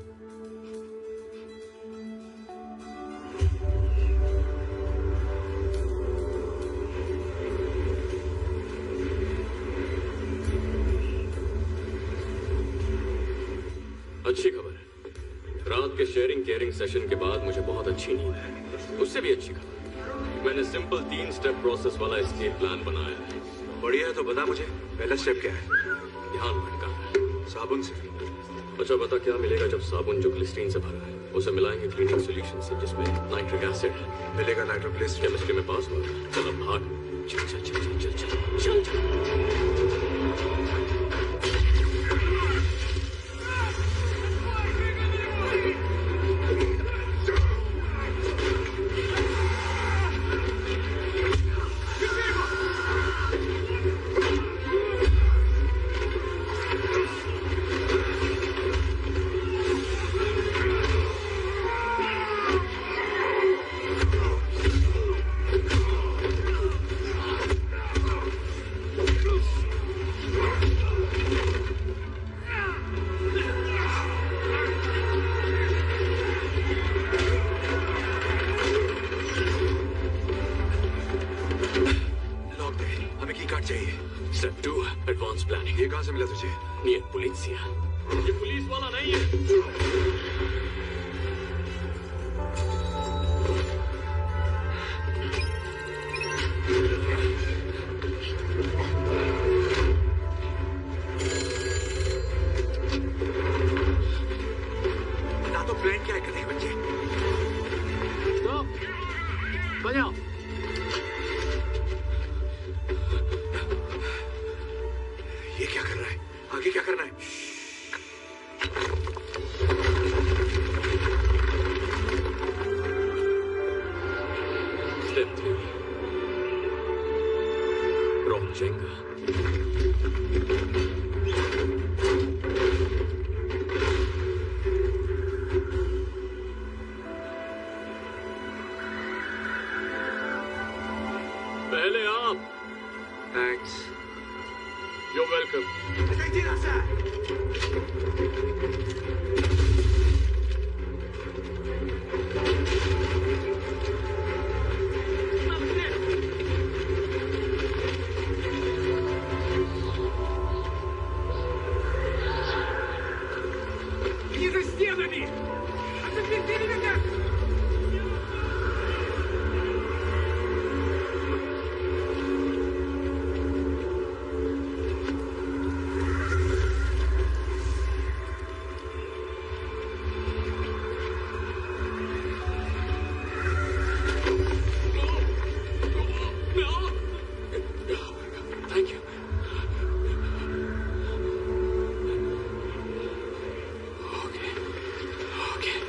अच्छी खबर है, रात के शेयरिंग केयरिंग सेशन के बाद मुझे बहुत अच्छी नींद है। उससे भी अच्छी खबर, मैंने सिंपल 3 स्टेप प्रोसेस वाला एस्केप प्लान बनाया है। बढ़िया है, तो बता मुझे पहला स्टेप क्या है? ध्यान भटकाना साबुन से। अच्छा बता, क्या मिलेगा जब साबुन जो ग्लिसरीन से भरा है उसे मिलाएंगे क्लीनिंग सॉल्यूशन से जिसमें नाइट्रिक एसिड है? मिलेगा नाइट्रोग्लिसरीन। केमिस्ट्री में पास हुआ? चल अब भाग, चल चल चल चल चल चल चल चल। Step 2 advance planning. ये कहां से मिला तुझे? ये पुलिसिया, ये पुलिस वाला नहीं है। ना तो प्लान क्या है करने के बच्चे? बजाओ। ये क्या कर रहा है? आगे क्या करना है? Step 3 roll Jenga. पहले आप। Thanks. You're welcome. Не за стенами! А теперь перевернись! Thank you. Okay. Okay.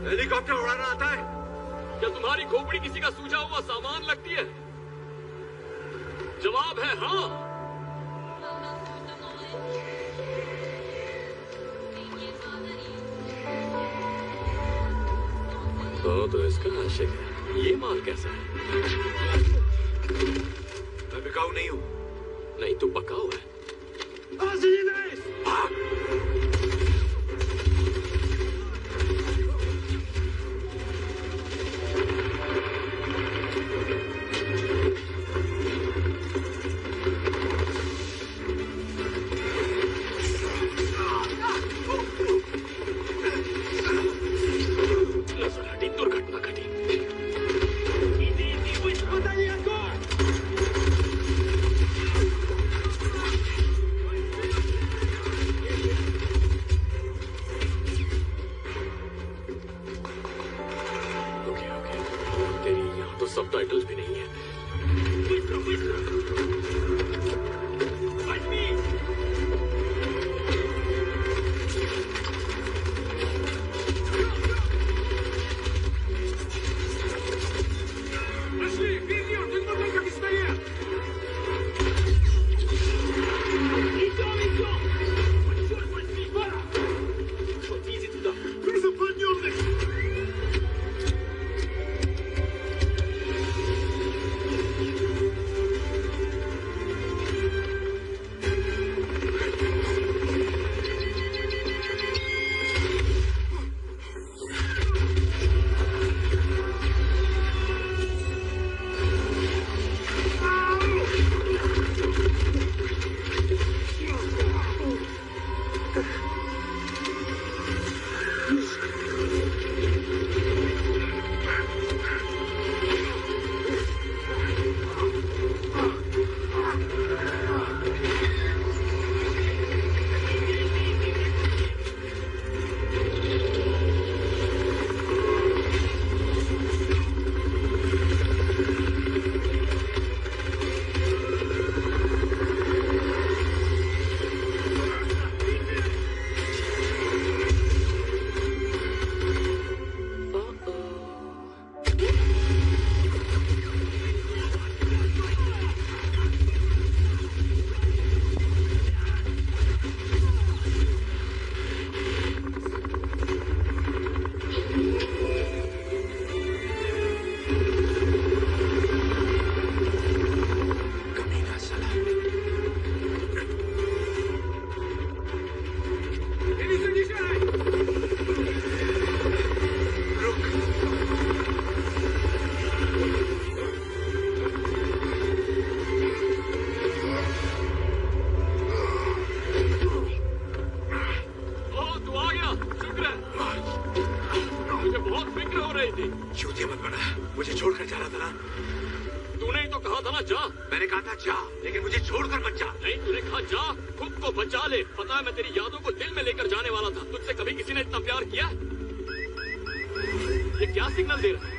Helicopter उड़ाना आता है? क्या तुम्हारी खोपड़ी किसी का सूझा हुआ सामान लगती है? जवाब है हाँ। तो इसका आशिक है। ये माल कैसा है? मैं बिकाऊ नहीं हूं। नहीं, तू पकाऊ है। मोटरसाइकिल्स भी नहीं है। चूतिया मत बना, मुझे छोड़कर जा रहा था ना। तूने ही तो कहा था ना जा। मैंने कहा था जा, लेकिन मुझे छोड़कर मत जा। नहीं, तूने कहा जा, खुद को बचा ले। पता है मैं तेरी यादों को दिल में लेकर जाने वाला था। तुझसे कभी किसी ने इतना प्यार किया? ये क्या सिग्नल दे रहा है?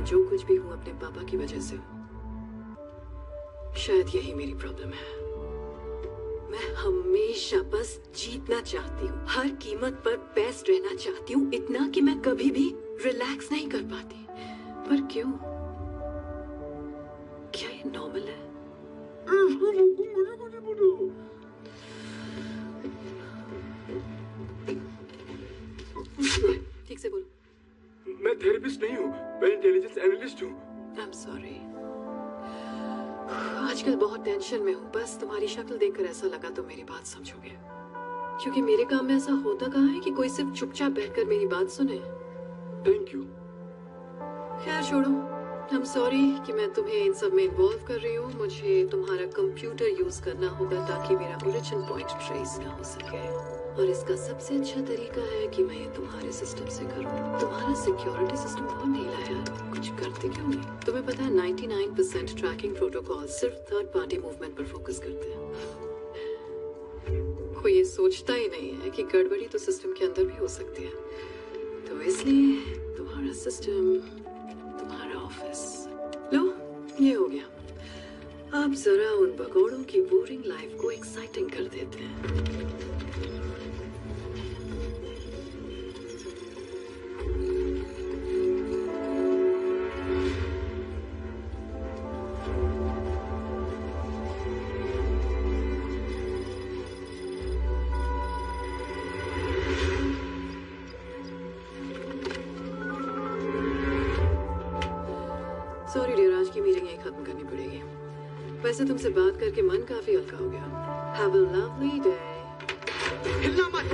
जो कुछ भी हूँ अपने पापा की वजह से। शायद यही मेरी प्रॉब्लम है। मैं हमेशा बस जीतना चाहती हूँ, हर कीमत पर बेस्ट रहना चाहती हूँ, इतना कि मैं कभी भी रिलैक्स नहीं कर पाती। पर क्यों? क्या ये नॉर्मल है? ठीक से बोलो। मैं थेरेपिस्ट नहीं हूँ, मैं इंटेलिजेंस एनालिस्ट हूँ। I'm sorry। आजकल बहुत टेंशन में हूँ। बस तुम्हारी शक्ल देखकर ऐसा लगा तो मेरी बात समझोगे, क्योंकि मेरे काम में ऐसा होता कहाँ है कि कोई सिर्फ चुपचाप बैठकर मेरी बात सुने। Thank you. खैर छोड़ो। I'm sorry कि मैं तुम्हें इन सब में इन्वॉल्व कर रही हूँ। मुझे तुम्हारा कंप्यूटर यूज करना होगा ताकि मेरा ओरिजिन पॉइंट ट्रेस ना हो सके, और इसका सबसे अच्छा तरीका है कि मैं ये तुम्हारे सिस्टम से करूँ। तुम्हारा सिक्योरिटी सिस्टम बहुत ढीला है, कुछ करते क्यों नहीं? तुम्हें पता है 99% ट्रैकिंग प्रोटोकॉल सिर्फ थर्ड पार्टी मूवमेंट पर फोकस करते हैं। कोई ये सोचता ही नहीं है कि गड़बड़ी तो सिस्टम के अंदर भी हो सकती है। तो इसलिए तुम्हारा सिस्टम, तुम्हारा ऑफिस, लो ये हो गया। अब जरा उन भगोड़ों की बोरिंग लाइफ को एक्साइटिंग कर देते हैं। मीटिंग यही खत्म करनी पड़ेगी। वैसे तुमसे बात करके मन काफी हल्का हो गया। Have a lovely day. हिलना मत।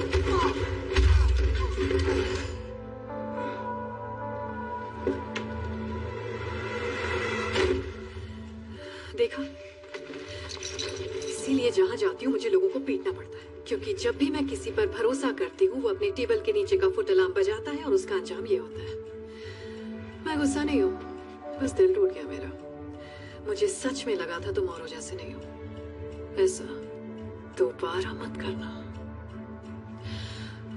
देखा, इसीलिए जहाँ जाती हूँ मुझे लोगों को पीटना पड़ता है, क्योंकि जब भी मैं किसी पर भरोसा करती हूँ वो अपने टेबल के नीचे का फुट अलार्म बजाता है और उसका अंजाम ये होता है। मैं गुस्सा नहीं हूँ, बस दिल टूट गया मेरा। मुझे सच में लगा था तुम औरों जैसे नहीं हो। ऐसा दोबारा मत करना।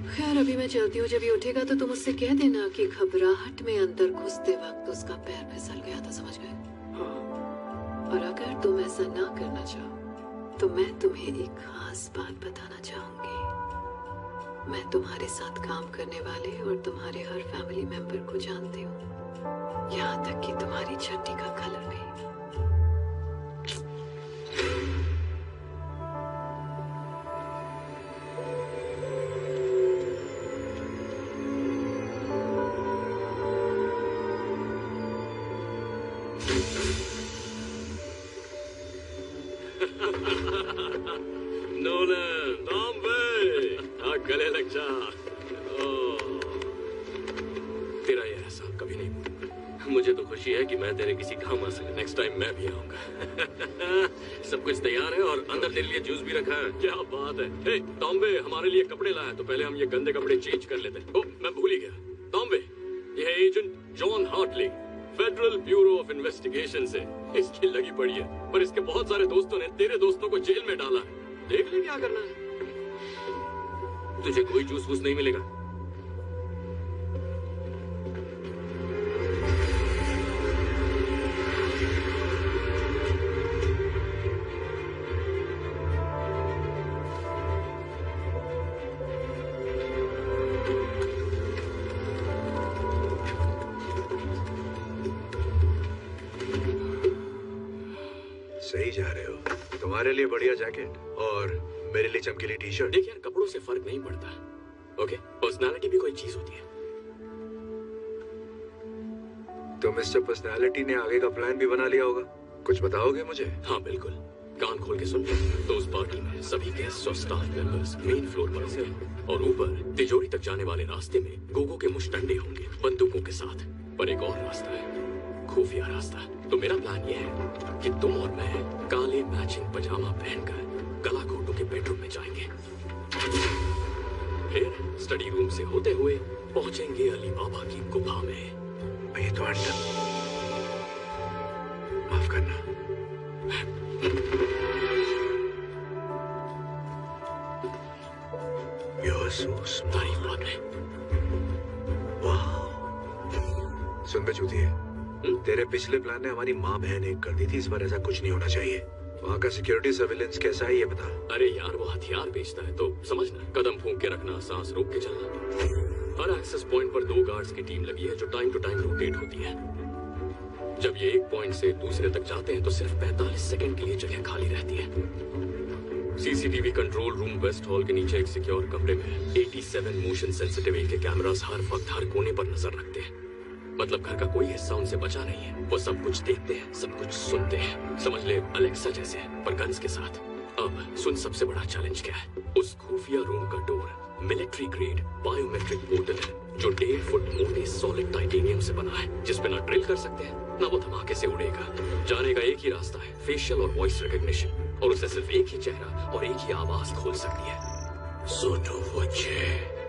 खैर अभी मैं चलती हूँ, जब ये उठेगा तो तुम उससे कह देना कि घबराहट में अंदर घुसते वक्त उसका पैर फिसल गया था, समझ गए? और अगर तुम ऐसा ना करना चाहो तो मैं तुम्हें एक खास बात बताना चाहूंगी। मैं तुम्हारे साथ काम करने वाले और तुम्हारे हर फैमिली मेंबर को जानती हूँ, यहाँ तक कि तुम्हारी छट्टी का कलर भी। नोलन, बॉम्बे, गले लग जा। तेरा ये एहसान कभी नहीं भूलूंगा। मुझे तो खुशी है कि मैं तेरे किसी काम आ सके। नेक्स्ट टाइम मैं भी आऊंगा। सब कुछ तैयार है और अंदर तेरे लिए जूस भी रखा है। क्या बात है। हे टॉम्बे, हमारे लिए कपड़े लाया तो पहले हम ये गंदे कपड़े चेंज कर लेते। ओह, मैं भूल ही गया। टॉम्बे, ये है agent John Hartley, federal bureau of investigation से। इसकी लगी पड़ी है, पर इसके बहुत सारे दोस्तों ने तेरे दोस्तों को जेल में डाला है। देख ले क्या करना है। तुझे कोई जूस वूस नहीं मिलेगा। सही जा रहे हो। तुम्हारे लिए बढ़िया जैकेट और मेरे लिए चमकीली टी शर्ट। देख यार, कपड़ों से फर्क नहीं पड़ता। ओके, पर्सनालिटी भी कोई चीज होती है। तो मिस्टर पर्सनालिटी ने आगे का प्लान भी बना लिया होगा। कुछ बताओगे मुझे? हाँ बिल्कुल, कान खोल के सुन। तो उस पार्टी में सभी गेस्ट और स्टाफ मेंबर्स मेन फ्लोर पर होंगे और ऊपर तिजोरी तक जाने वाले रास्ते में गोगो के मुश्तंडे होंगे बंदूकों के साथ। पर एक और रास्ता है, खुफिया रास्ता। तो मेरा प्लान ये है कि तुम और मैं काले मैचिंग पजामा पहनकर कला कोटू के बेडरूम में जाएंगे, फिर स्टडी रूम से होते हुए पहुंचेंगे अली बाबा की गुफा में। ये तो अंडा, माफ करना। तारीफ बात है। सुन बे चूतिए, तेरे पिछले प्लान ने हमारी माँ बहन एक कर दी थी। इस बार ऐसा कुछ नहीं होना चाहिए। वहाँ का सिक्योरिटी सर्विलेंस कैसा है ये बता। अरे यार, वो हथियार बेचता है तो समझना, कदम फूंक के रखना, सांस रोक के चलना। हर एक्सेस पॉइंट पर 2 गार्ड्स की टीम लगी है जो टाइम टू टाइम रोटेट होती है। जब ये एक पॉइंट से दूसरे तक जाते हैं तो सिर्फ 45 सेकंड के लिए जगह खाली रहती है। CCTV control room west hall के नीचे एक सिक्योर कमरे में 87 मोशन सेंसिटिव के कैमरास हर वक्त हर कोने पर नजर रखते हैं। मतलब घर का कोई हिस्सा उनसे बचा नहीं है। वो सब कुछ देखते हैं, सब कुछ सुनते हैं। समझ ले अलेक्सा जैसे, पर गन्स के साथ। अब सुन, सबसे बड़ा चैलेंज क्या है। उस खुफिया रूम का door military grade biometric portal है जो 1.5 फुट मोटे सॉलिड टाइटेनियम से बना है, जिसपे ना ड्रिल कर सकते हैं ना वो धमाके से उड़ेगा। जाने का एक ही रास्ता है, फेशियल और वॉइस रिकॉग्निशन, और उसे सिर्फ एक ही चेहरा और एक ही आवाज खोल सकती है। सोटो वोचे।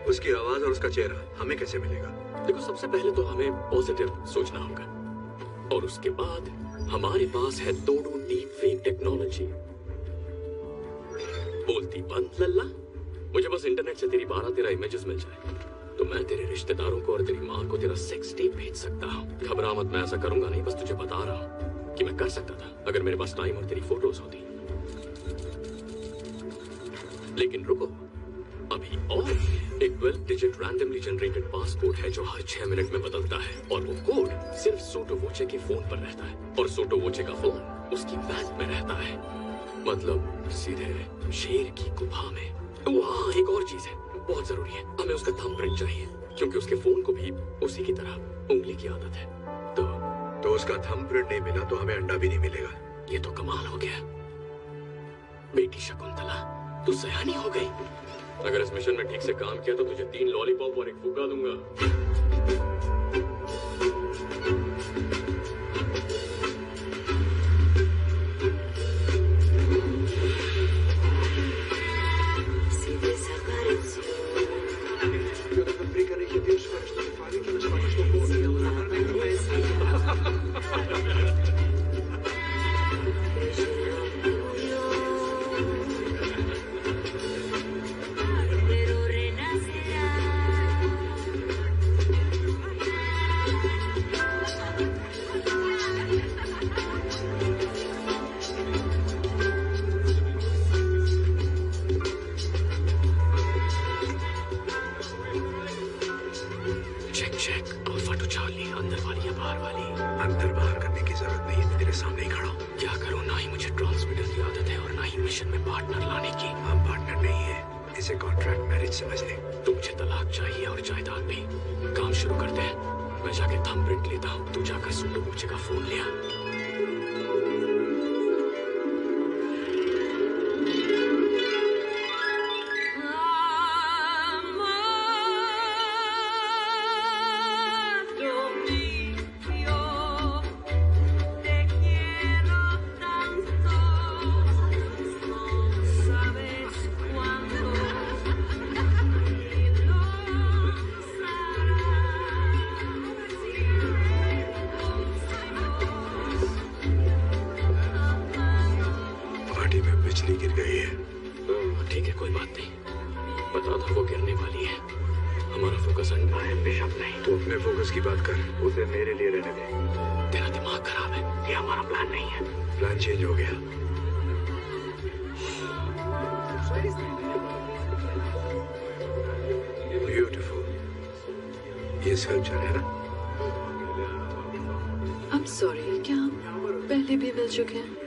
उसकी आवाज और उसका चेहरा हमें कैसे मिलेगा? देखो, सबसे पहले तो हमें पॉजिटिव सोचना होगा और उसके बाद हमारे पास है तोड़ू डीप फेक टेक्नोलॉजी। बोलती बंद लल्ला। मुझे बस इंटरनेट से तेरी 12-13 इमेजेस मिल जाए तो मैं तेरे रिश्तेदारों को और तेरी माँ को तेरा सेक्स टेप भेज सकता हूँ। घबरा मत, मैं ऐसा करूंगा नहीं, बस तुझे बता रहा हूँ कि मैं कर सकता था अगर मेरे पास टाइम और तेरी फोटोज होती। लेकिन रुको, अभी और एक 12 डिजिट रैंडमली जनरेटेड पासकोड है जो हर 6 मिनट में बदलता है और वो कोड सिर्फ सोटो वोचे के फोन पर रहता है और सोटो वोचे का फोन उसकी बैग में रहता है। मतलब सीधे शेर की गुफा में। वहाँ एक और चीज है, बहुत जरूरी है, हमें उसका थंबप्रिंट चाहिए क्योंकि उसके फोन को भी उसी की तरह उंगली की आदत है। तो तो उसका थंबप्रिंट नहीं मिला तो हमें अंडा भी नहीं मिलेगा। ये तो कमाल हो गया। बेटी शकुंतला, तू सयानी हो गई। अगर इस मिशन में ठीक से काम किया तो तुझे 3 लॉलीपॉप और 1 फुग्गा दूंगा।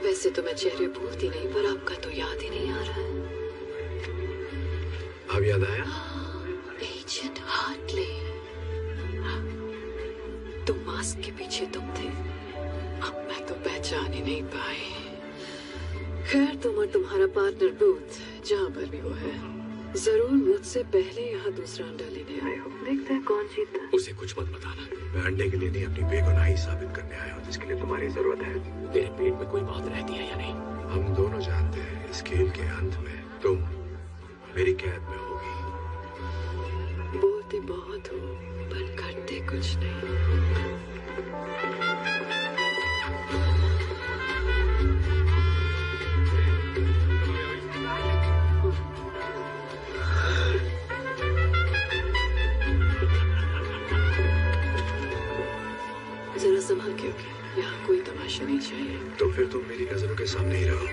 वैसे तो मैं चेहरे भूलती नहीं, पर आपका तो याद ही नहीं आ रहा है। अब याद आया? एजेंट हार्टले, तुम मास्क के पीछे तुम थे। अब मैं तो पहचान ही नहीं पाई। खैर, तुम और तुम्हारा पार्टनर बूथ जहाँ पर भी वो है, जरूर मुझसे पहले यहाँ दूसरा अंडा लेने आए हो। देखते हैं कौन जीतता। उसे कुछ मत बताना। मैं अंडे के लिए नहीं, अपनी बेगुनाही साबित करने आया हूँ, जिसके लिए तुम्हारी जरूरत है। तेरे पेट में कोई बात रहती है या नहीं? हम दोनों जानते हैं इस खेल के अंत में तुम मेरी कैद में होगी। बोलते बहुत हो पर करते कुछ नहीं। जरा संभाल के रखिए, यहाँ कोई तमाशा नहीं चाहिए। तो फिर तुम मेरी नजरों के सामने ही रहो।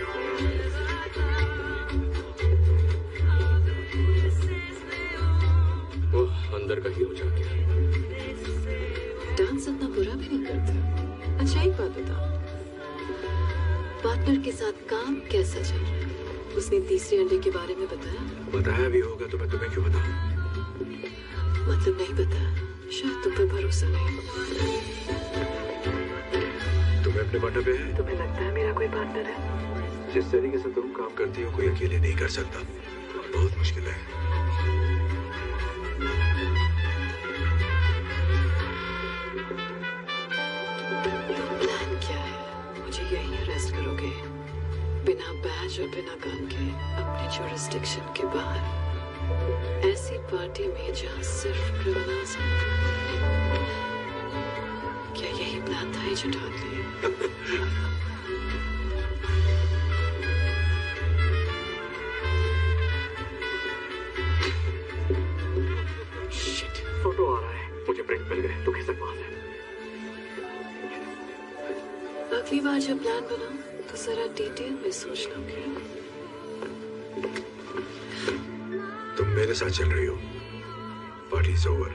वो अंदर का हीरो जाके डांस इतना बुरा भी नहीं करता। अच्छा, एक बात बताओ, पार्टनर के साथ काम कैसा चल रहा है? उसने तीसरे अंडे के बारे में बताया? बताया भी होगा तो मैं तुम्हें क्यों बताऊं? मतलब नहीं बताया, शायद तुम पे भरोसा नहीं। तुम्हें अपने पार्टनर पे है? तुम्हें लगता है मेरा कोई पार्टनर है? जिस तरीके से तुम काम करती हो कोई अकेले नहीं कर सकता। बहुत मुश्किल है। प्लान क्या है? मुझे यही अरेस्ट करोगे बिना बैज और बिना गन के, अपने जुरिस्डिक्शन के बाहर, ऐसी पार्टी में जहाँ सिर्फ क्रिमिनल्स हैं। क्या यही प्लान था एजेंट हार्टले? शिट, फोटो आ रहा है। मुझे प्रिंट मिल गए तो कैसे पास है? अगली बार जब प्लान बनाओ तो जरा डिटेल में सोचना। तुम मेरे साथ चल रही हो। Party is over.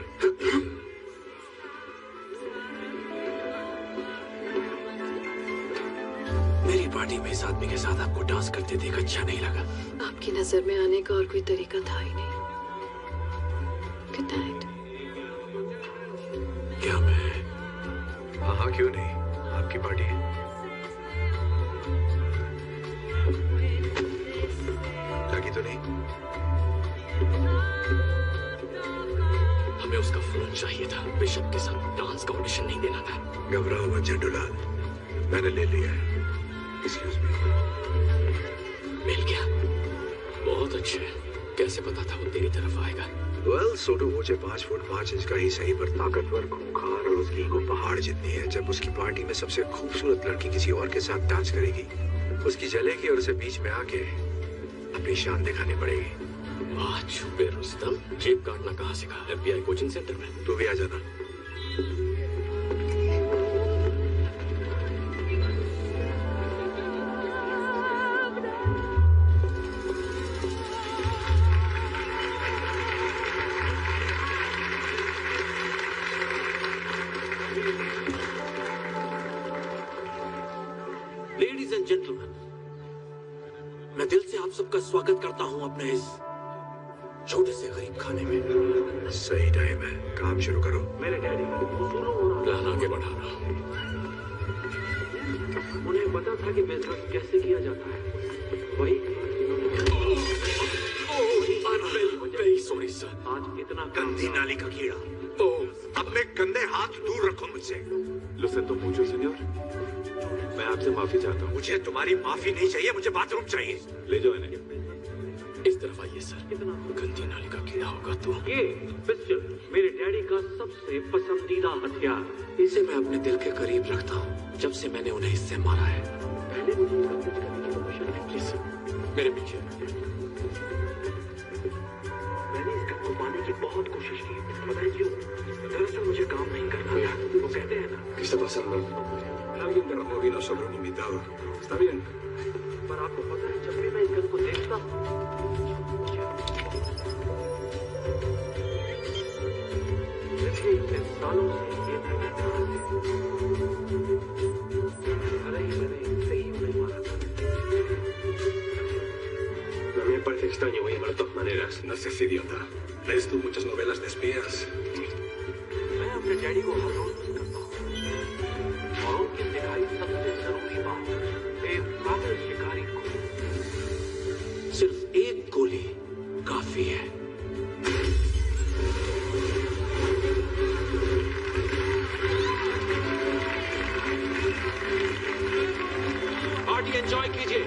मेरी पार्टी में इस आदमी के साथ आपको डांस करते देख अच्छा नहीं लगा। आपकी नजर में आने का और कोई तरीका था ही नहीं। Good night. क्या मैं? हाँ क्यों नहीं। आपकी पार्टी है। लगी तो नहीं? हमें उसका फोन चाहिए था। बिशप के साथ डांस का ऑडिशन नहीं देना था। घबराओ मत झंडूलाल, मैंने ले लिया है। Excuse me. मिल गया? बहुत अच्छे। कैसे पता था वो तेरी तरफ आएगा? वेल, सोटू मुझे 5 फुट 5 इंच का ही सही, पर ताकतवर, खूंखार और उसकी ईगो पहाड़ जितनी है। जब उसकी पार्टी में सबसे खूबसूरत लड़की किसी और के साथ डांस करेगी, उसकी जलेगी और उसे बीच में आके अपनी शान दिखानी पड़ेगी। वाह छुपे रुस्तम, जेब काटना कहाँ सीखा? FBI कोचिंग सेंटर में? तू भी आ जाना। लेडीज एंड जेंटलमैन, मैं दिल से आप सबका स्वागत करता हूं अपने इस छोटे से गरीब खाने में। सही टाइम है, काम शुरू करो। मेरे डैडी प्लान आगे बढ़ा रहा हूँ। उन्हें पता था कि बिजनेस कैसे किया जाता है। वही सॉरी सर। आज इतना गंदी नाली का कीड़ा। अपने गंदे हाथ दूर रखो मुझसे। Listen to मुझे सीनियर, मैं आपसे माफी चाहता हूँ। मुझे तुम्हारी माफी नहीं चाहिए, मुझे बाथरूम चाहिए। ले जाओ इन्हें। इस तरफ आइए सर। गंदी नाली का कीड़ा होगा तो। ये पिस्टल मेरे डैडी का सबसे पसंदीदा हथियार। इसे मैं अपने दिल के करीब रखता हूँ जब से मैंने उन्हें इससे मारा है। पहले मुझे इसका कुछ करने की परमिशन नहीं। प्लीज मेरे पीछे। मैंने इस गन को पाने की बहुत कोशिश की। पता है क्यों? दरअसल मुझे काम नहीं करना था। वो कहते हैं ना, ¿Qué está pasando? Alguien derramó vino sobre un invitado. Está bien. पर आपको पता है जब भी मैं इस गन को देखता हूँ, पिछले इतने सालों से ये मैंने सही नहीं मारा था। A mí me parece extraño, voy a llamar de todas maneras. No seas idiota. ¿Lees tú muchas novelas de espías? मैं अपने डैडी को हर रोज मिस करता हूँ और उनकी सिखाई सबसे जरूरी बात, एक पागल शिकारी को सिर्फ एक गोली काफी है। पार्टी एंजॉय कीजिए।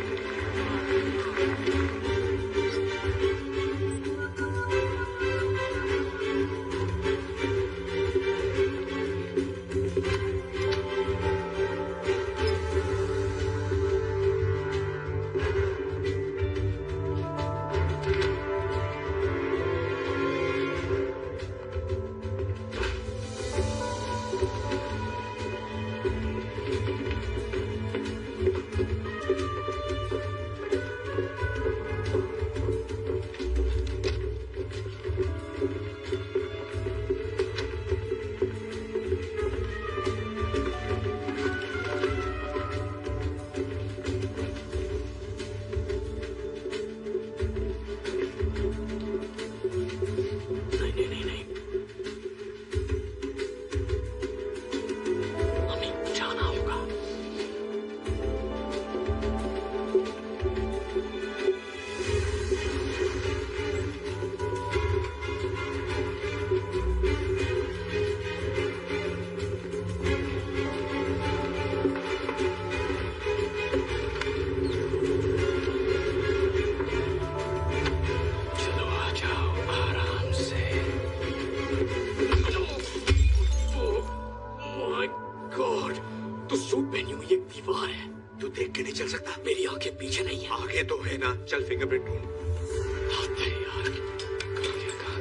चल सकता। मेरी आंखें पीछे नहीं है। आगे तो है ना। चल फिंगरप्रिंट ढूंढ।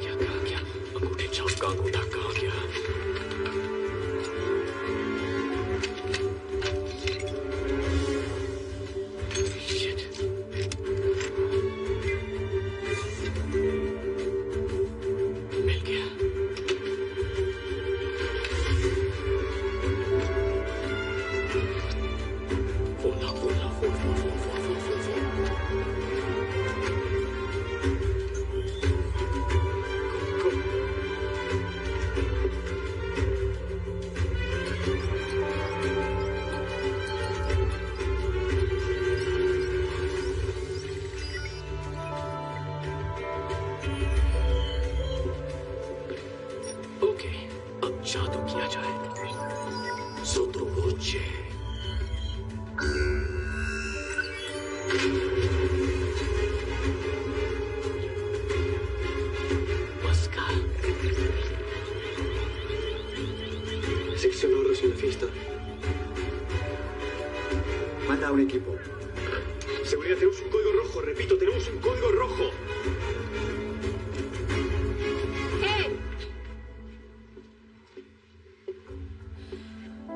यार कहाँ गया अंगूठे छाप का अंगूठा कहाँ गया? मिल गया। जादू किया जाए। सोतोबोचे। Pascal. Sección oro es una fiesta. Manda a un equipo. Seguridad, tenemos un código rojo. Repito, tenemos un código rojo.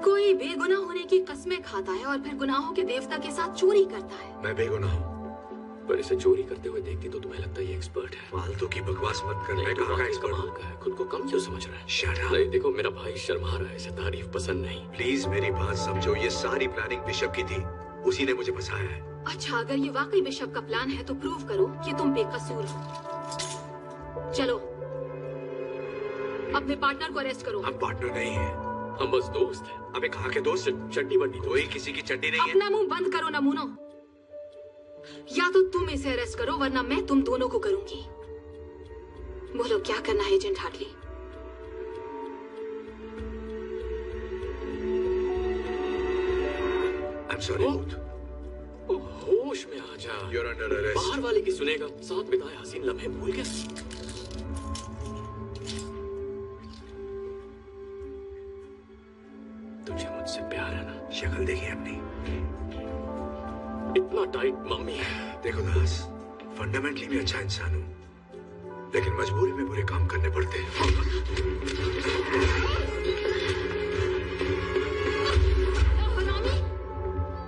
कोई बेगुनाह होने की कस्में खाता है और फिर गुनाहों के देवता के साथ चोरी करता है। मैं बेगुनाह हूँ, पर इसे चोरी करते हुए देखती तो तुम्हें लगता है ये एक्सपर्ट है। फालतू की बकवास मत कर। मैं तो कहाँ का एक्सपर्ट कमाल हूँ? का है, खुद को कम क्यों समझ रहा है? Shut up. नहीं देखो, मेरा भाई शर्मा रहा है, इसे तारीफ पसंद नहीं। प्लीज मेरी बात समझो, ये सारी प्लानिंग बिशप की थी, उसी ने मुझे फंसाया है। अच्छा, अगर ये वाकई बिशप का प्लान है तो प्रूव करो कि तुम बेकसूर हो। चलो, अपने पार्टनर को अरेस्ट करो। हम पार्टनर नहीं है, हम बस दोस्त हैं। अबे कहाँ के दोस्त? चड्डी बड्डी कोई किसी की चड्डी नहीं है। अपना मुंह बंद करो नमूनो। या तो तुम इसे अरेस्ट करो वरना मैं तुम दोनों को करूंगी। बोलो क्या करना है agent Hartley? I'm sorry, Booth. होश में आ जा। You're under arrest. बाहर वाले की सुनेगा। साथ बिताए हसीन लम्हे भूल गया। तुझे मुझसे प्यार है ना? शक्ल देखिए अपनी। इतना टाइट मम्मी है। देखो दास, फंडामेंटली मैं अच्छा इंसान हूँ, लेकिन मजबूरी में बुरे काम करने पड़ते हैं।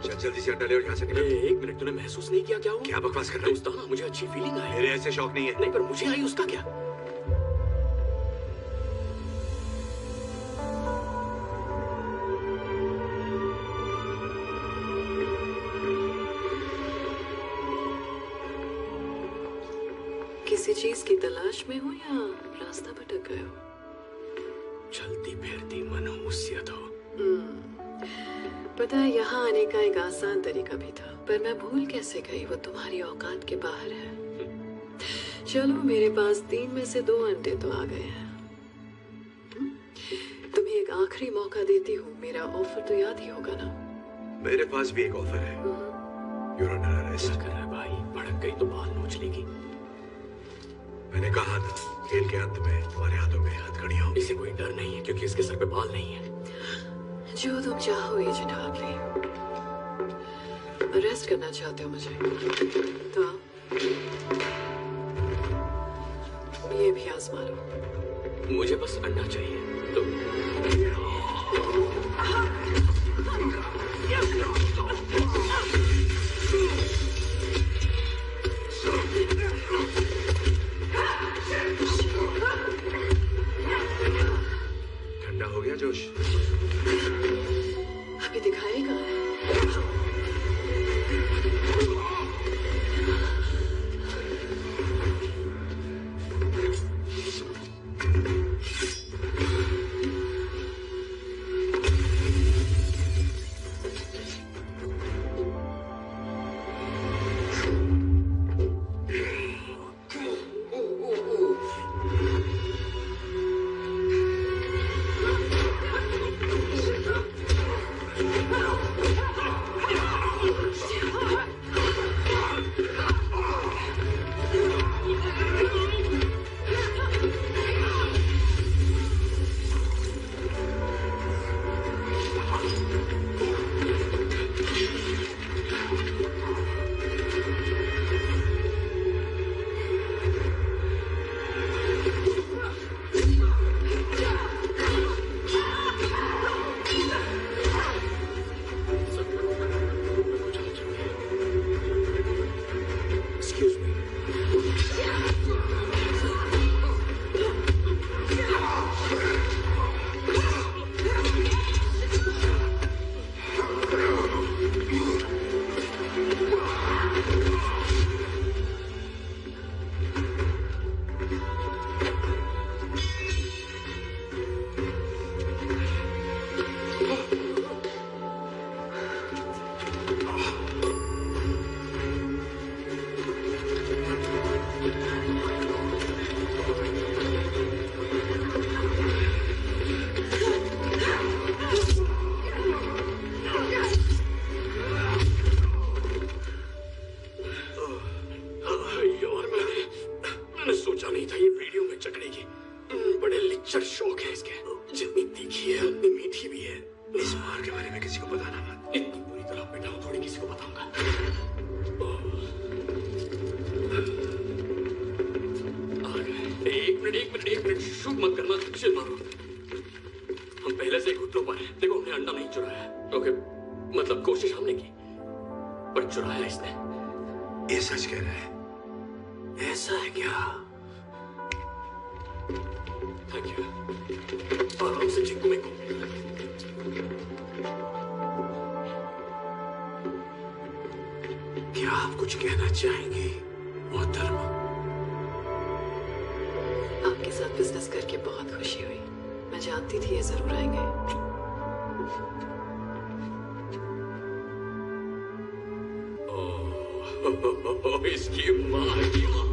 चल जल्दी से अंडा ले और यहाँ से निकल। एक मिनट, तूने महसूस नहीं किया क्या हुआ? क्या बकवास कर रहा है? दोस्ताना मुझे अच्छी फीलिंग आई। मेरे ऐसे शौक नहीं है। नहीं, पर मुझे आई, उसका क्या? किसी चीज की तलाश में हो या रास्ता भटक गए हो? चलती फिरती मनहूसियत हो। पता है, यहाँ आने का एक आसान तरीका भी था, पर मैं भूल कैसे गई, वो तुम्हारी औकात के बाहर है। चलो, मेरे पास 3 में से 2 अंडे तो आ गए हैं। तुम्हें एक आखिरी मौका देती हूँ, मेरा ऑफर तो याद ही होगा ना? मेरे पास भी एक ऑफर है। You're under arrest. क्या कर रहा है भाई? भड़क गई तो बाल नोच लेगी। मैंने कहा था, खेल के अंत में तुम्हारे हाथों में हथकड़ियां होंगी। इसे कोई डर नहीं है क्योंकि इसके सर पे बाल नहीं है। जो तुम चाहो एजेंट हार्टली। अरेस्ट करना चाहते हो मुझे तो ये भी आजमा लो। मुझे बस अंडा चाहिए तो। ठंडा हो गया जोश? अभी दिखाएगा। पर शौक है इसके। जितनी तीखी है उतनी मीठी भी है। इस मार के बारे में किसी को बताना मत। इतनी पूरी तरह पिटाऊं थोड़ी किसी को बताऊंगा। एक मिनट शूट मत करना, चिल मारो। हम पहले से ही घुटनों पर हैं। देखो हमने अंडा नहीं चुराया। ओके, मतलब कोशिश हमने की, पर चुराया इसने। ये सच कह रहा है? ऐसा है क्या? Thank you. आराम से चिंकू में को। क्या आप कुछ कहना चाहेंगे मोहतरमा? आपके साथ बिजनेस करके बहुत खुशी हुई। मैं जानती थी ये जरूर आएंगे। इसकी माँ की माँ।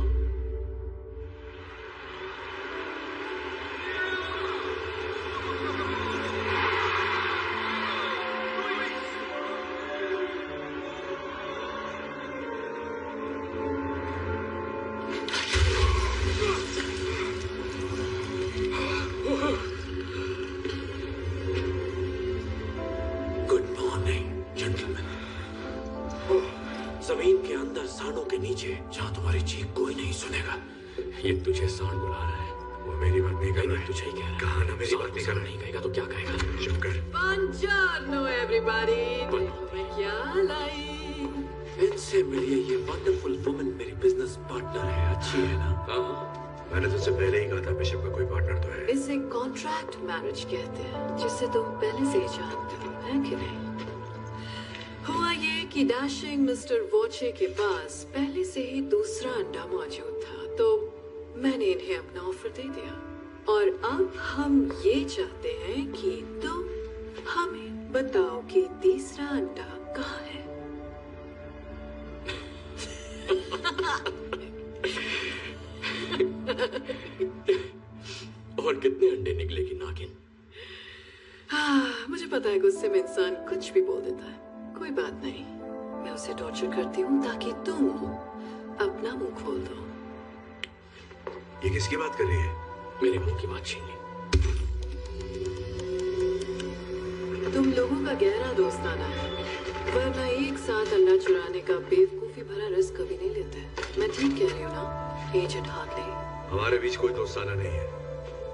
जहां तुम्हारी चीख कोई नहीं सुनेगा। ये तुझे सांड बुला रहा है। वो मेरी बात नहीं कर रहा है। तुझे ही कह रहा है। कहा ना मेरी बात नहीं कर रहा है। नहीं कहेगा तो क्या कहेगा? चुप कर। Buongiorno everybody। मैं क्या लाई? इनसे मिलिए, ये वंडरफुल वुमन मेरी बिजनेस पार्टनर है। अच्छी है ना? हाँ, मैंने तुझसे पहले ही कहा था बिशप का कोई पार्टनर तो है। इसे कॉन्ट्रैक्ट मैरिज कहते हैं, जिसे तुम पहले से ही जानते हो, है कि नहीं? हुआ ये कि डैशिंग मिस्टर वॉचे के पास पहले से ही दूसरा अंडा मौजूद था, तो मैंने इन्हें अपना ऑफर दे दिया। और अब हम ये चाहते हैं कि तुम हमें बताओ कि तीसरा अंडा कहाँ है। और कितने अंडे निकलेगी नागिन? मुझे पता है गुस्से में इंसान कुछ भी बोल देता है। कोई बात नहीं, मैं उसे टॉर्चर करती हूँ ताकि तुम अपना मुंह खोल दो। ये किसकी बात कर रही है? मेरे मुंह की बात छीन ली। तुम लोगों का गहरा दोस्ताना है, वरना एक साथ अंडा चुराने का बेवकूफी भरा रिस्क कभी नहीं लेते। मैं ठीक कह रही हूँ ना एजेंट हार्टली? हमारे बीच कोई दोस्ताना नहीं है।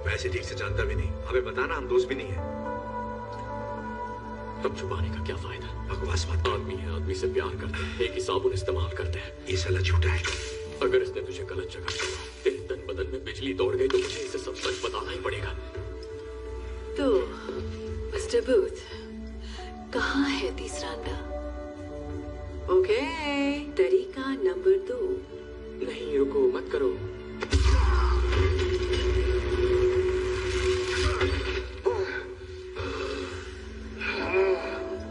मैं इसे ठीक से जानता भी नहीं। हमें बताना, हम दोस्त भी नहीं है। तब छुपाने का क्या फायदा? बकवास मत कर। आदमी है, आदमी से प्यार करते हैं, एक ही साबुन इस्तेमाल करते हैं। ये साला झूठा है। अगर इसने तुझे गलत जगह छोड़ा, तेरे तन बदन में बिजली दौड़ गई, तो मुझे इसे सब सच बताना ही पड़ेगा। तो मिस्टर बूथ, कहाँ है तीसरा अंडा? ओके, तरीका नंबर 2। नहीं, रुको, मत करो।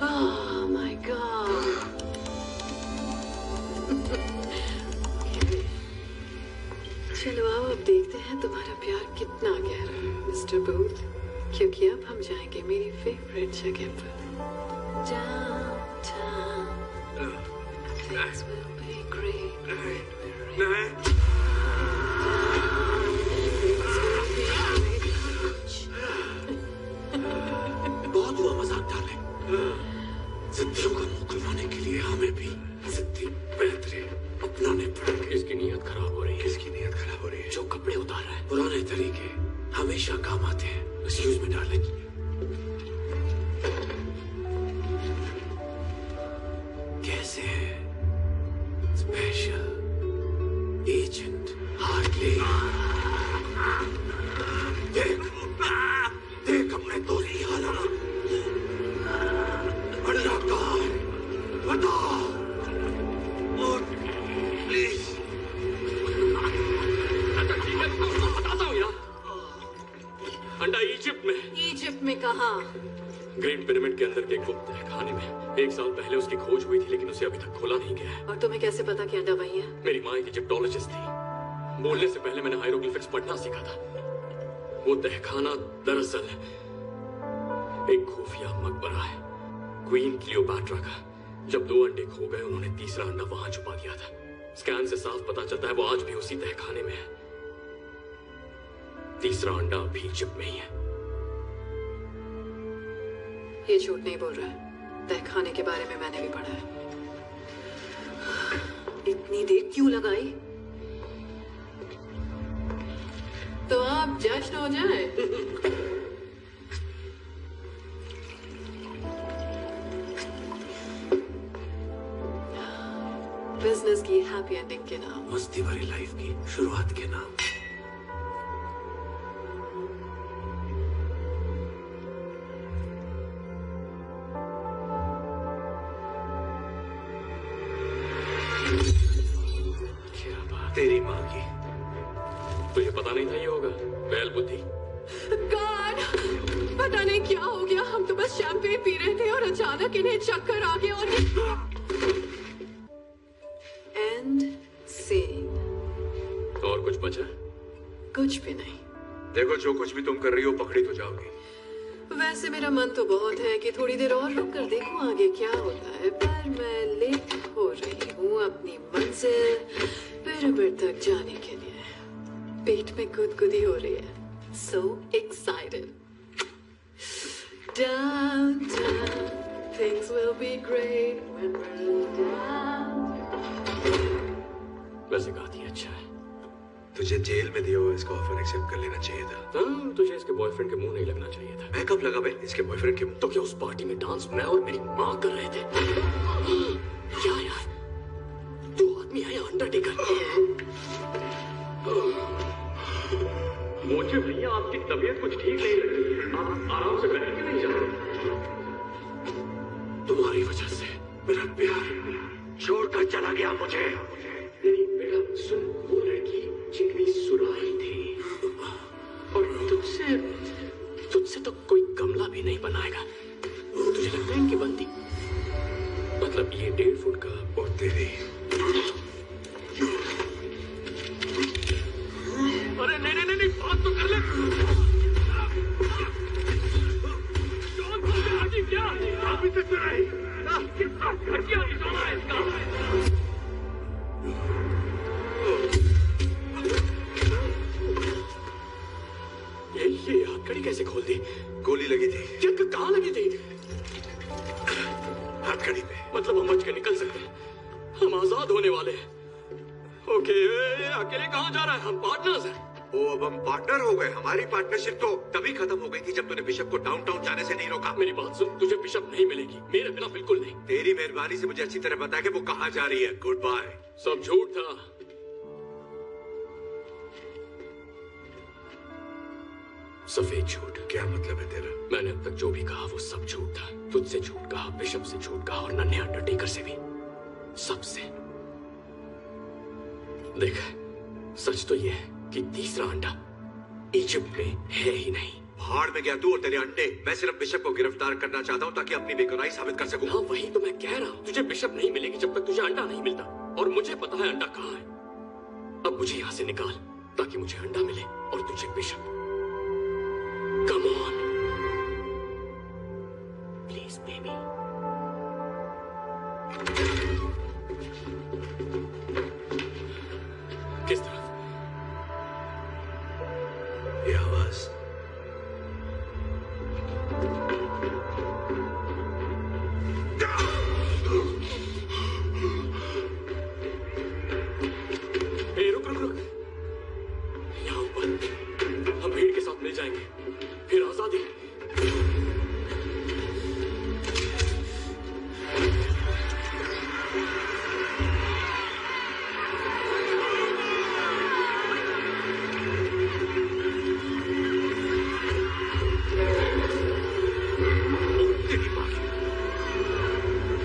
Oh my God. चलो आओ, अब देखते हैं तुम्हारा प्यार कितना गहरा है मिस्टर बूथ, क्योंकि अब हम जाएंगे मेरी फेवरेट जगह पर। Things will be great. बहुत हुआ मजाक डाले। जिद्दियों का मुंह खुलवाने के लिए हमें भी जिद्दी बेहतरे अपनाने पड़ेंगे। इसकी नीयत खराब हो रही है। किसकी नीयत खराब हो रही है? जो कपड़े उतार रहा है, पुराने तरीके हमेशा काम आते हैं। Excuse me darling. कैसे है स्पेशल एजेंट हार्टली? देख अपने तो नहीं हालात। अंडा कहाँ है? बता प्लीज। ठीक है, तो बताता हूँ यार। अंडा इजिप्ट में। इजिप्ट में कहाँ? ग्रेट पिरामिड के अंदर के गुप्त खाने में। 1 साल पहले उसकी खोज हुई थी, लेकिन उसे अभी तक खोला नहीं गया है। और तुम्हें कैसे पता कि अंडा वही है? मेरी माँ एक इजिप्टोलॉजिस्ट थी। बोलने से पहले मैंने हायरोग्लिफिक्स पढ़ना सीखा था। वो तहखाना दरअसल एक खुफिया मकबरा है, क्वीन क्लियोपैट्रा का। जब 2 अंडे खो गए, उन्होंने तीसरा अंडा वहां छुपा दिया था। स्कैन से साफ पता चलता है वो आज भी उसी तहखाने में है। तीसरा अंडा अभी चिप में ही है। ये झूठ नहीं बोल रहा है। तहखाने के बारे में मैंने भी पढ़ा है। इतनी देर क्यों लगाई? तो आप जश्न हो जाए। बिजनेस की हैप्पी एंडिंग के नाम, मस्ती भरी लाइफ की शुरुआत के नाम। तेरी माँ की। तुझे पता नहीं था ये होगा? बैल बुद्धि। गॉड, पता नहीं क्या हो गया। हम तो बस शैंपेन पी रहे थे और अचानक इन्हें चक्कर आ गया और एंड सीन। और कुछ बचा? कुछ भी नहीं। देखो, जो कुछ भी तुम कर रही हो पकड़ी तो जाओगी। वैसे मेरा मन तो बहुत है कि थोड़ी देर और रुक कर देखूं आगे क्या होता है, पर मैं लेट हो रही हूँ अपनी मंजिल पिरामिड तक जाने के लिए। पेट में गुदगुदी हो रही है। So excited. Downtown, things will be great when we're down. वैसे गाती अच्छा है। तुझे जेल में दिया हुआ इसका ऑफर एक्सेप्ट कर लेना चाहिए था। हाँ, तुझे इसके बॉयफ्रेंड के मुंह नहीं लगना चाहिए था। मैं कब लगा बे इसके बॉयफ्रेंड के मुंह? तो क्या उस पार्टी में डांस मैं और मेरी माँ कर रहे थे? क्या यार, दो आदमी है अंडरटेकर। मुझे भैया आपकी तबीयत कुछ ठीक नहीं लग रही है। आप आराम से बैठ के नहीं जा रहे। तुम्हारी वजह से मेरा प्यार छोड़कर चला गया मुझे। नहीं बेटा सुन, वो लड़की चिकनी सुराही थी और तुझसे तो कोई गमला भी नहीं बनाएगा। तुझे लगता है इनकी बनती? मतलब ये 1.5 फुट का और तेरी। अरे नहीं बात तो कर ले। क्या अभी तक तो नहीं। कितना घटिया निशाना है इसका। ये हथकड़ी कैसे खोल दी? गोली लगी थी। कहाँ लगी थी? हथकड़ी पे। मतलब हम बच के निकल सकते हैं? हम आजाद होने वाले हैं। ओके, अकेले कहाँ जा रहा है? हम पार्टनर्स हैं। ओ, अब हम पार्टनर हो गए। हमारी पार्टनरशिप तो तभी खत्म हो गई थी जब तूने बिशप को डाउनटाउन जाने से नहीं रोका। मेरी बात सुन, तुझे बिशप नहीं मिलेगी, मेरे बिना बिल्कुल नहीं। तेरी मेहरबानी से मुझे अच्छी तरह बता कि वो कहाँ जा रही है। Good bye. सब झूठ था। सफेद झूठ। क्या मतलब है तेरा? मैंने अब तक जो भी कहा वो सब झूठ था। तुझसे झूठ कहा, बिशप से झूठ कहा और नन्हे अंडरटेकर से भी, सबसे। देख, सच तो ये है कि तीसरा अंडा इजिप्ट में है ही नहीं। भाड़ में गया तू और तेरे अंडे। मैं सिर्फ बिशप को गिरफ्तार करना चाहता हूँ ताकि अपनी बेगुनाही साबित कर सकूं। हाँ, वही तो मैं कह रहा हूँ। तुझे बिशप नहीं मिलेगी जब तक तुझे अंडा नहीं मिलता, और मुझे पता है अंडा कहाँ है। अब मुझे यहाँ से निकाल ताकि मुझे अंडा मिले और तुझे bishop. Come on, please, baby. किस तरफ? ये आवाज। रुक। यहाँ ऊपर हम भीड़ के साथ मिल जाएंगे, फिर आजादी।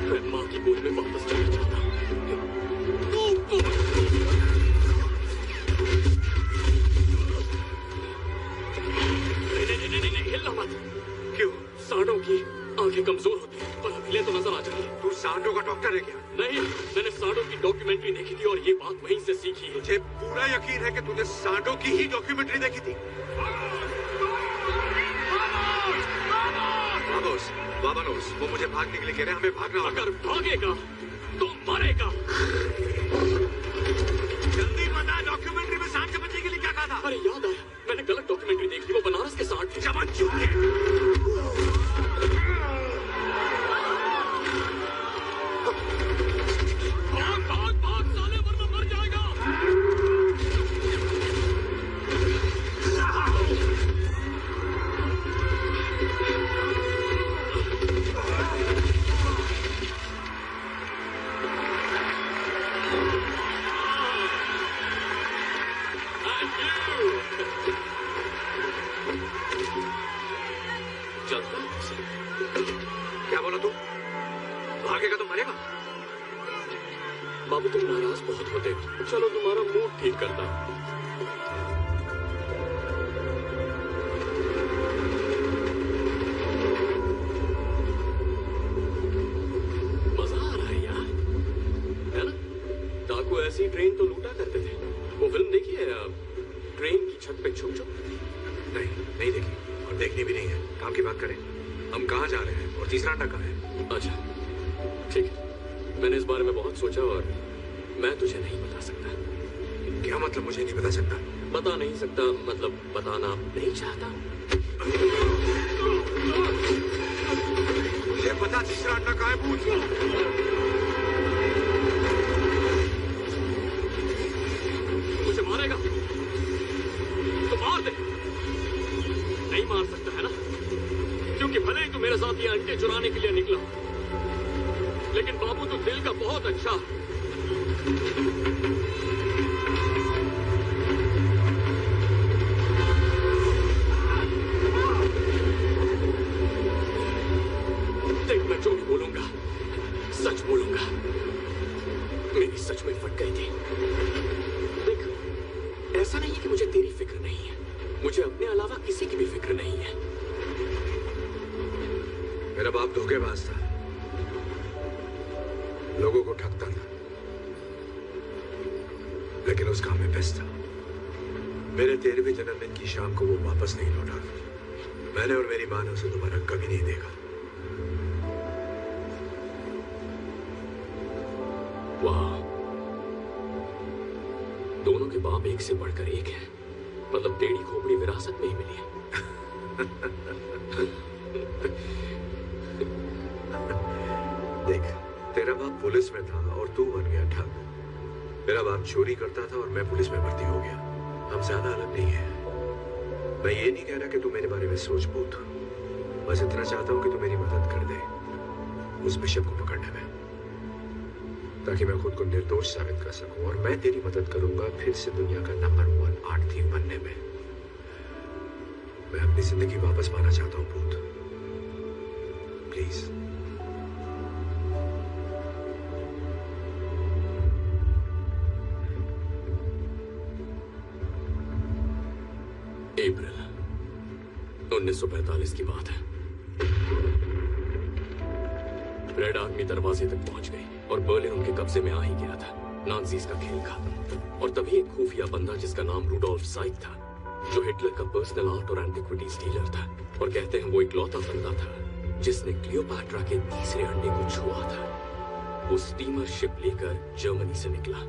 मैं माँ की गोद में वापस जाना चाहता हूँ। नहीं, हिलना मत। क्यों? सांडों की आंखें कमजोर होती हैं, पर हिले तो नजर आ जाती है। तू सांडों का डॉक्टर है क्या? नहीं, मैंने सांडों की डॉक्यूमेंट्री देखी थी और ये बात वहीं से सीखी है। मुझे पूरा यकीन है कि तूने सांडों की ही डॉक्यूमेंट्री देखी थी। वामोस, वो मुझे भागने के लिए कह रहे हैं। हमें भागना होगा। अगर भागेगा तो मरेगा। जल्दी बता, डॉक्यूमेंट्री में सांड से बचने के लिए क्या कहा था? अरे याद आया, मैंने गलत डॉक्यूमेंट्री क्या बोला तू? भागेगा तो मरेगा। बाबू तुम नाराज बहुत होते हो, चलो तुम्हारा मूड ठीक करता हूं। मजा आ रहा है यार, है ना? डाकू ऐसी ट्रेन तो लूटा करते थे। वो फिल्म देखी है ट्रेन की छत पे छुप छुप? नहीं देखी और देखनी भी नहीं है। काम की बात करें, हम कहाँ जा रहे हैं और तीसरा अंडा कहाँ है? अच्छा ठीक है, मैंने इस बारे में बहुत सोचा और मैं तुझे नहीं बता सकता। क्या मतलब मुझे नहीं बता सकता? बता नहीं सकता मतलब बताना नहीं चाहता। मुझे पता तीसरा अंडा कहाँ है, पूछ। मुझे मारेगा तो मार दे। नहीं मार सकता है ना, क्योंकि भले ही तू मेरे साथ ये अंडे चुराने के लिए निकला, लेकिन बाबू तू दिल का बहुत अच्छा। देख मैं जो भी बोलूंगा सच बोलूंगा। मेरी सच में फट गई थी। देख ऐसा नहीं है कि मुझे तेरी फिक्र नहीं है, मुझे अपने अलावा किसी की भी फिक्र नहीं है। मेरा बाप धोखेबाज था, लोगों को ठगता था, लेकिन उस काम में बेस्ट था। मेरे 13वें जन्मदिन की शाम को वो वापस नहीं लौटा। मैंने और मेरी मां ने उसे दोबारा कभी नहीं देखा। वाह, दोनों के बाप एक से बढ़कर एक है। मतलब टेढ़ी खोपड़ी विरासत में ही मिली है। देख, तेरा बाप पुलिस में था और तू बन गया ठग। मेरा बाप चोरी करता था और मैं पुलिस में भर्ती हो गया। हम ज्यादा अलग नहीं है। मैं ये नहीं कह रहा कि तू मेरे बारे में सोच पूछ, बस इतना चाहता हूं कि तू मेरी मदद कर दे उस बिशप को पकड़ने में, ताकि मैं खुद को निर्दोष साबित कर सकूं और मैं तेरी मदद करूंगा फिर से दुनिया का नंबर 1 आर्ट थीफ बनने में। मैं अपनी जिंदगी वापस पाना चाहता हूं भूत, प्लीज। अप्रैल 1945 की बात है। रेड आर्मी दरवाजे तक पहुंच गई और बर्लिन उनके कब्जे में आ ही गया था। नाज़ीज़ का खेल खत्म। और तभी एक खुफिया बंदा जिसका नाम रूडोल्फ साइक था, जो हिटलर का पर्सनल आर्ट और एंटिक्विटीज डीलर था, और कहते हैं वो इकलौता बंदा था जिसने क्लियोपैट्रा के तीसरे अंडे को छुआ था। वो स्टीमर शिप लेकर जर्मनी से निकला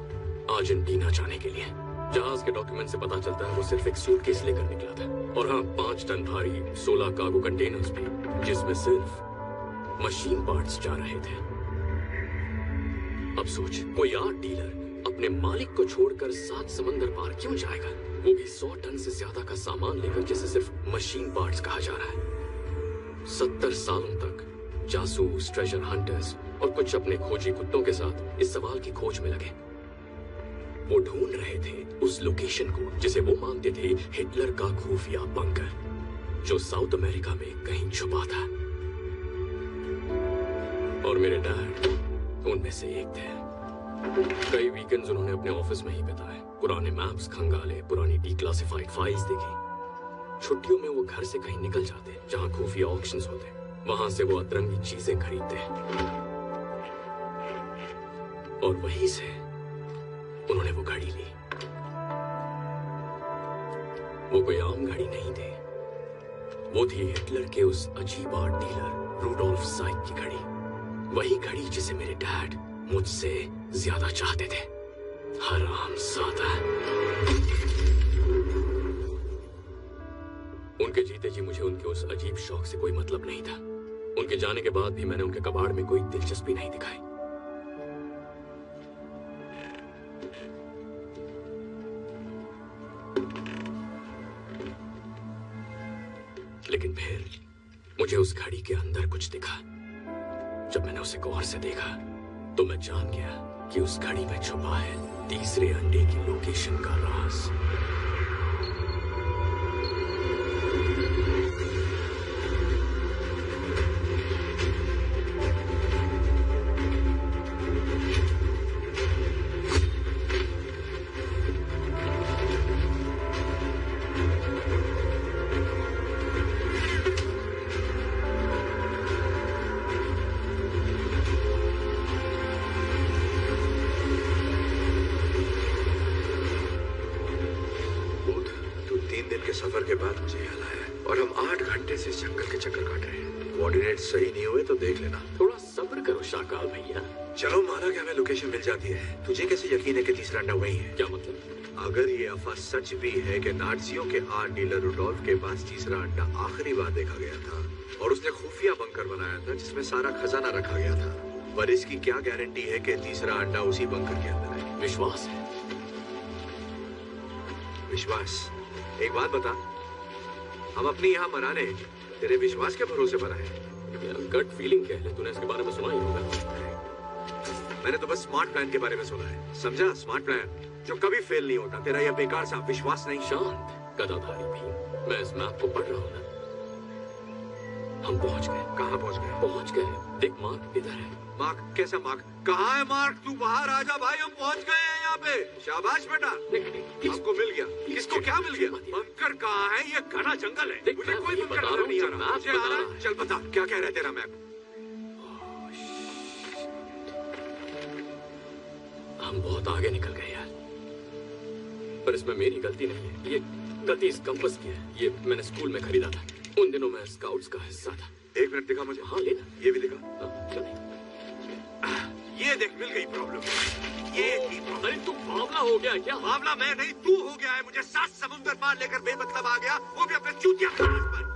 अर्जेंटीना जाने के लिए। जहाज के डॉक्यूमेंट से पता चलता है वो सिर्फ एक सूटकेस लेकर निकला था, और हाँ 5 टन भारी 16 कार्गो कंटेनर्स भी, जिसमें सिर्फ मशीन पार्ट्स जा रहे थे। अब सोच, कोई आर्ट डीलर अपने मालिक को छोड़कर 7 समंदर पार क्यों जाएगा, वो भी 100 टन से ज्यादा का सामान लेकर, जिसे सिर्फ मशीन पार्ट्स कहा जा रहा है। 70 सालों तक जासूस, ट्रेजर हंटर्स और कुछ अपने खोजी कुत्तों के साथ इस सवाल की खोज में लगे। वो ढूंढ रहे थे उस लोकेशन को जिसे वो मानते थे हिटलर का खुफिया बंकर, जो साउथ अमेरिका में कहीं छुपा था। और मेरे डैड उनमें से एक थे। कई वीकेंड्स उन्होंने अपने ऑफिस में ही बिताए, पुराने मैप्स खंगाले, पुरानी डिक्लासिफाइड फाइल्स देखी। छुट्टियों में वो घर से कहीं निकल जाते जहां खुफिया ऑक्शंस होते, वहां से वो अतरंगी चीजें खरीदते, और वहीं से उन्होंने वो घड़ी ली। वो कोई आम घड़ी नहीं थी, वो थी हिटलर के उस अजीब आर्ट डीलर रूडोल्फ साइक की घड़ी। वही घड़ी जिसे मेरे डैड मुझसे ज्यादा चाहते थे। हरामजादा। उनके जीते जी मुझे उनके उस अजीब शौक से कोई मतलब नहीं था। उनके जाने के बाद भी मैंने उनके कबाड़ में कोई दिलचस्पी नहीं दिखाई। लेकिन फिर मुझे उस घड़ी के अंदर कुछ दिखा। जब मैंने उसे गौर से देखा तो मैं जान गया कि उस घड़ी में छुपा है तीसरे अंडे की लोकेशन का राज। सफर के बाद मुझे यहाँ लाया है और हम 8 घंटे से जंगल के चक्कर काट रहे हैं। कोऑर्डिनेट सही नहीं हुए तो देख लेना। थोड़ा सब्र करो शाकाल भैया। चलो माना कि हमें लोकेशन मिल जाती है, तुझे कैसे यकीन है कि तीसरा अंडा वही है? क्या मतलब? अगर ये अफवाह सच भी है कि नाज़ियों के आर्ट डीलर रुडोल्फ के पास तीसरा अंडा आखिरी बार देखा गया था और उसने खुफिया बंकर बनाया था जिसमें सारा खजाना रखा गया था, पर इसकी क्या गारंटी है कि तीसरा अंडा उसी बंकर के अंदर है? विश्वास है। विश्वास? एक बात बता, हम अपनी यहाँ मराने तेरे विश्वास के भरोसे पर आए? गट फीलिंग कह ले, तूने इसके बारे में सुना ही होगा। मैंने तो बस स्मार्ट प्लान के बारे में सुना है, समझा? स्मार्ट प्लान जो कभी फेल नहीं होता। तेरा यह बेकार सा विश्वास नहीं। शांत गदाधारी भी, मैं इस मैप को पढ़ रहा हूँ ना। हम पहुंच गए। कहाँ पहुंच गए? पहुंच गए। देख मार्क इधर है। मार्क? कैसा मार्क? कहाँ है मार्क? तू बाहर आ जा भाई, हम पहुंच गए हैं यहाँ पे। शाबाश बेटा, हमको मिल गया। किसको क्या मिल गया? बंकर कहाँ है? ये घना जंगल है, मुझे कोई बंकर नजर नहीं आ रहा। मुझे आ रहा है। चल बता, क्या कह रहा है तेरा मैप? हम बहुत आगे निकल गए यार, पर इसमें मेरी गलती नहीं है। ये गलती इस कंपास की है। ये मैंने स्कूल में खरीदा था, उन दिनों मैं स्काउट्स का हिस्सा था। 1 मिनट दिखा मुझे। हाँ लेना। ये भी दिखा। क्यों नहीं? ये देख, मिल गई प्रॉब्लम। ये थी प्रॉब्लम। अरे तू बावला हो गया क्या? बावला मैं नहीं, तू हो गया है। मुझे 7 समुंदर पार लेकर बेमतलब आ गया, वो भी अपने चूतिया क्लास पर।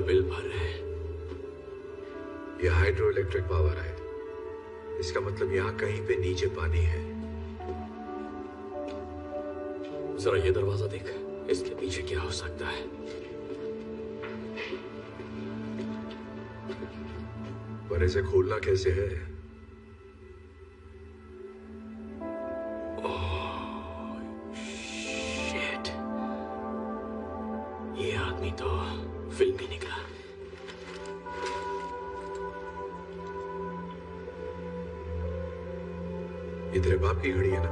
बिल भर रहे हैं। ये हाइड्रो इलेक्ट्रिक पावर है, इसका मतलब यहाँ कहीं पे नीचे पानी है। जरा ये दरवाजा देख, इसके पीछे क्या हो सकता है? पर इसे खोलना कैसे है? शिट, ये आदमी तो फिल्मी निकला। ये तेरे बाप की घड़ी है ना?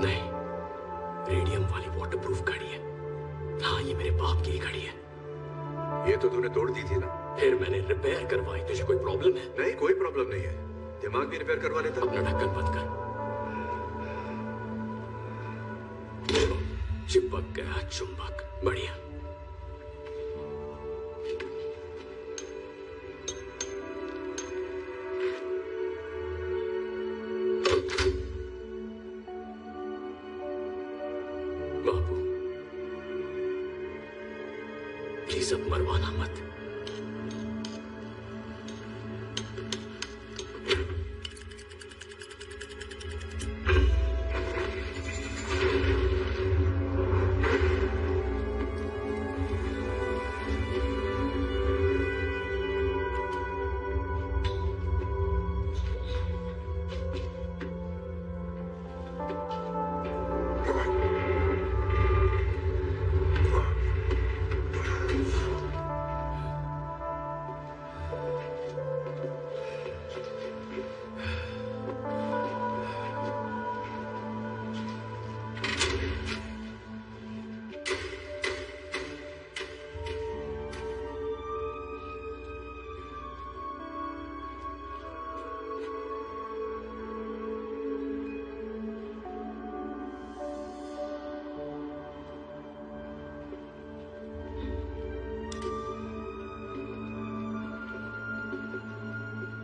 नहीं, रेडियम वाली वाटरप्रूफ घड़ी है। हाँ, ये मेरे बाप की ही घड़ी है। ये तो तूने तोड़ दी थी ना? फिर मैंने रिपेयर करवाई। तुझे कोई प्रॉब्लम है? नहीं, कोई प्रॉब्लम नहीं है। दिमाग भी रिपेयर करवा लेता। अपना ढक्कन बंद कर। चिपक गया चुंबक। बढ़िया। सब मरवाना मत।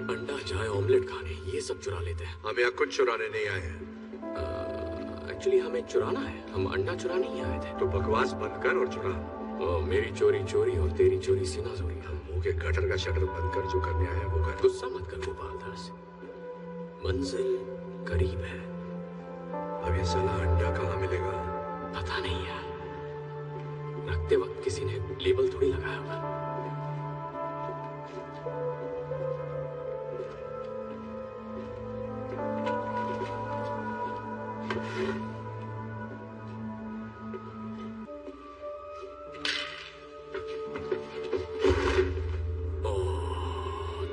अंडा चाय ऑमलेट खाने ये सब चुरा लेते हैं। हम यहाँ कुछ चुराने नहीं आए हैं। एक्चुअली हमें चुराना है, हम अंडा चुराने ही आए थे। तो बकवास बंद कर और चुरा। मेरी चोरी चोरी और तेरी चोरी सीना चोरी। हम मुंह के गटर का शटर बंद कर, जो करने आए हैं वो कर। गुस्सा मत कर गोपाल दास, मंजिल करीब है। अब ये साला अंडा कहाँ मिलेगा? पता नहीं यार, रखते वक्त किसी ने लेबल थोड़ी लगाया होगा।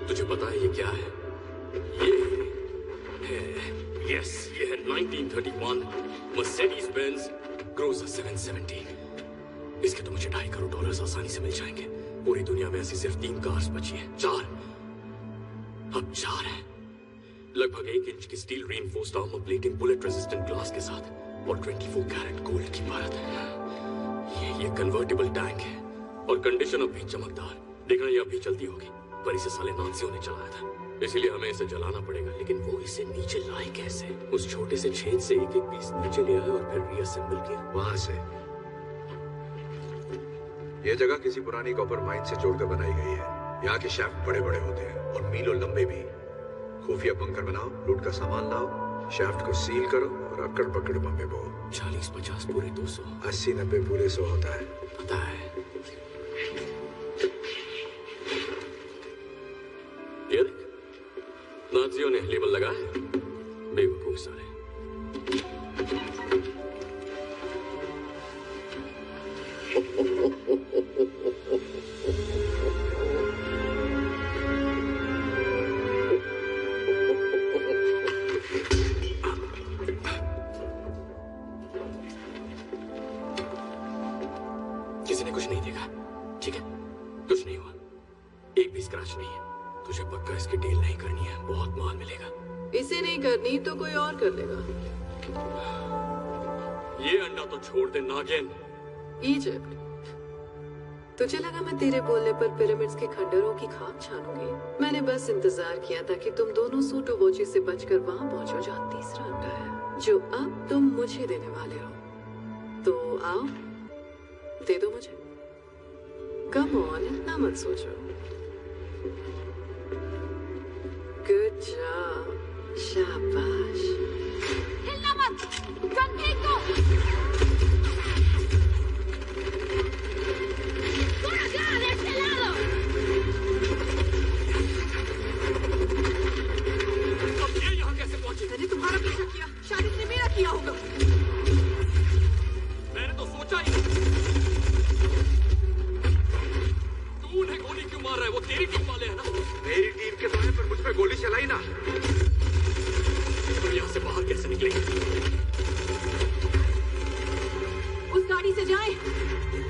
तुझे पता है ये क्या है? ये है 1931 मर्सिडीज बेंज क्रूजर 770। इसके तो मुझे $2.5 करोड़ आसानी से मिल जाएंगे। पूरी दुनिया में ऐसी सिर्फ 3 कार्स बची हैं। 4 अब 4 है। लगभग 1 इंच की steel reinforced armour plating bullet resistant glass के साथ और 24 कैरेट गोल्ड की परत है। ये कन्वर्टेबल टैंक है और कंडीशन अब भी चमकदार। देखना ये अभी चलती होगी, पर इसे साले नाज़ियों ने चलाया था, इसीलिए हमें इसे जलाना पड़ेगा। लेकिन वो इसे नीचे लाए कैसे? उस छोटे से छेद से एक एक पीस नीचे ले आए और फिर रीअसेंबल किया। वहां से ये जगह किसी पुरानी कॉपर माइन से जोड़कर बनाई गई है। यहाँ के शाफ्ट बड़े बड़े होते हैं और मीलों लंबे भी। खुफिया बंकर बनाओ, लूट का सामान लाओ, शाफ्ट को सील करो और अक्कड़ पकड़ बम्बे बो। 40-50 पूरे 200, 80-90 पूरे 100 होता है। पता है। ये देख, नाज़ियों ने लेबल लगाया। बेवकूफ साले। किसी ने कुछ नहीं देखा, ठीक है? कुछ नहीं हुआ, एक भी स्क्रैच नहीं है। तुझे पक्का इसकी डील नहीं करनी है, बहुत माल मिलेगा। इसे नहीं करनी तो कोई और कर लेगा। ये अंडा तो छोड़ दे नागिन। इजिप्ट, तुझे लगा मैं तेरे बोलने पर पिरामिड्स के खंडरों की खाक छानूंगी? मैंने बस इंतजार किया था कि तुम दोनों सूटो वॉची से बचकर वहां पहुंचो जहां तीसरा अंडा है, जो अब तुम मुझे देने वाले हो। तो आओ, दे दो मुझे। कम ऑन, इतना मत सोचो। गुड जॉब, शाबाश। हिलना मत, गन फेंक दो। थोड़ा ध्यान है, चला लो। अब ये यहाँ कैसे पहुंचे? मैंने तुम्हारा पीछा किया, शायद इसने मेरा किया होगा। मैंने तो सोचा ही नहीं। तू उन्हें गोली क्यों मार रहा है? वो तेरी टीम वाले हैं ना? मेरी टीम के दौरे पर मुझ पे गोली चलाई ना। तुम यहाँ से बाहर कैसे निकलेंगे? उस गाड़ी से जाएं।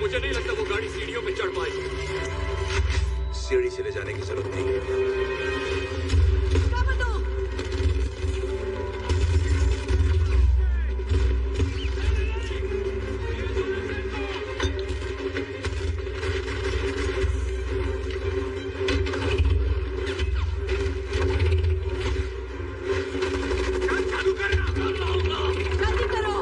मुझे नहीं लगता वो गाड़ी सीढ़ियों पे चढ़ पाएगी। सीढ़ी से ले जाने की जरूरत नहीं है। कवर दो। जल्दी करो।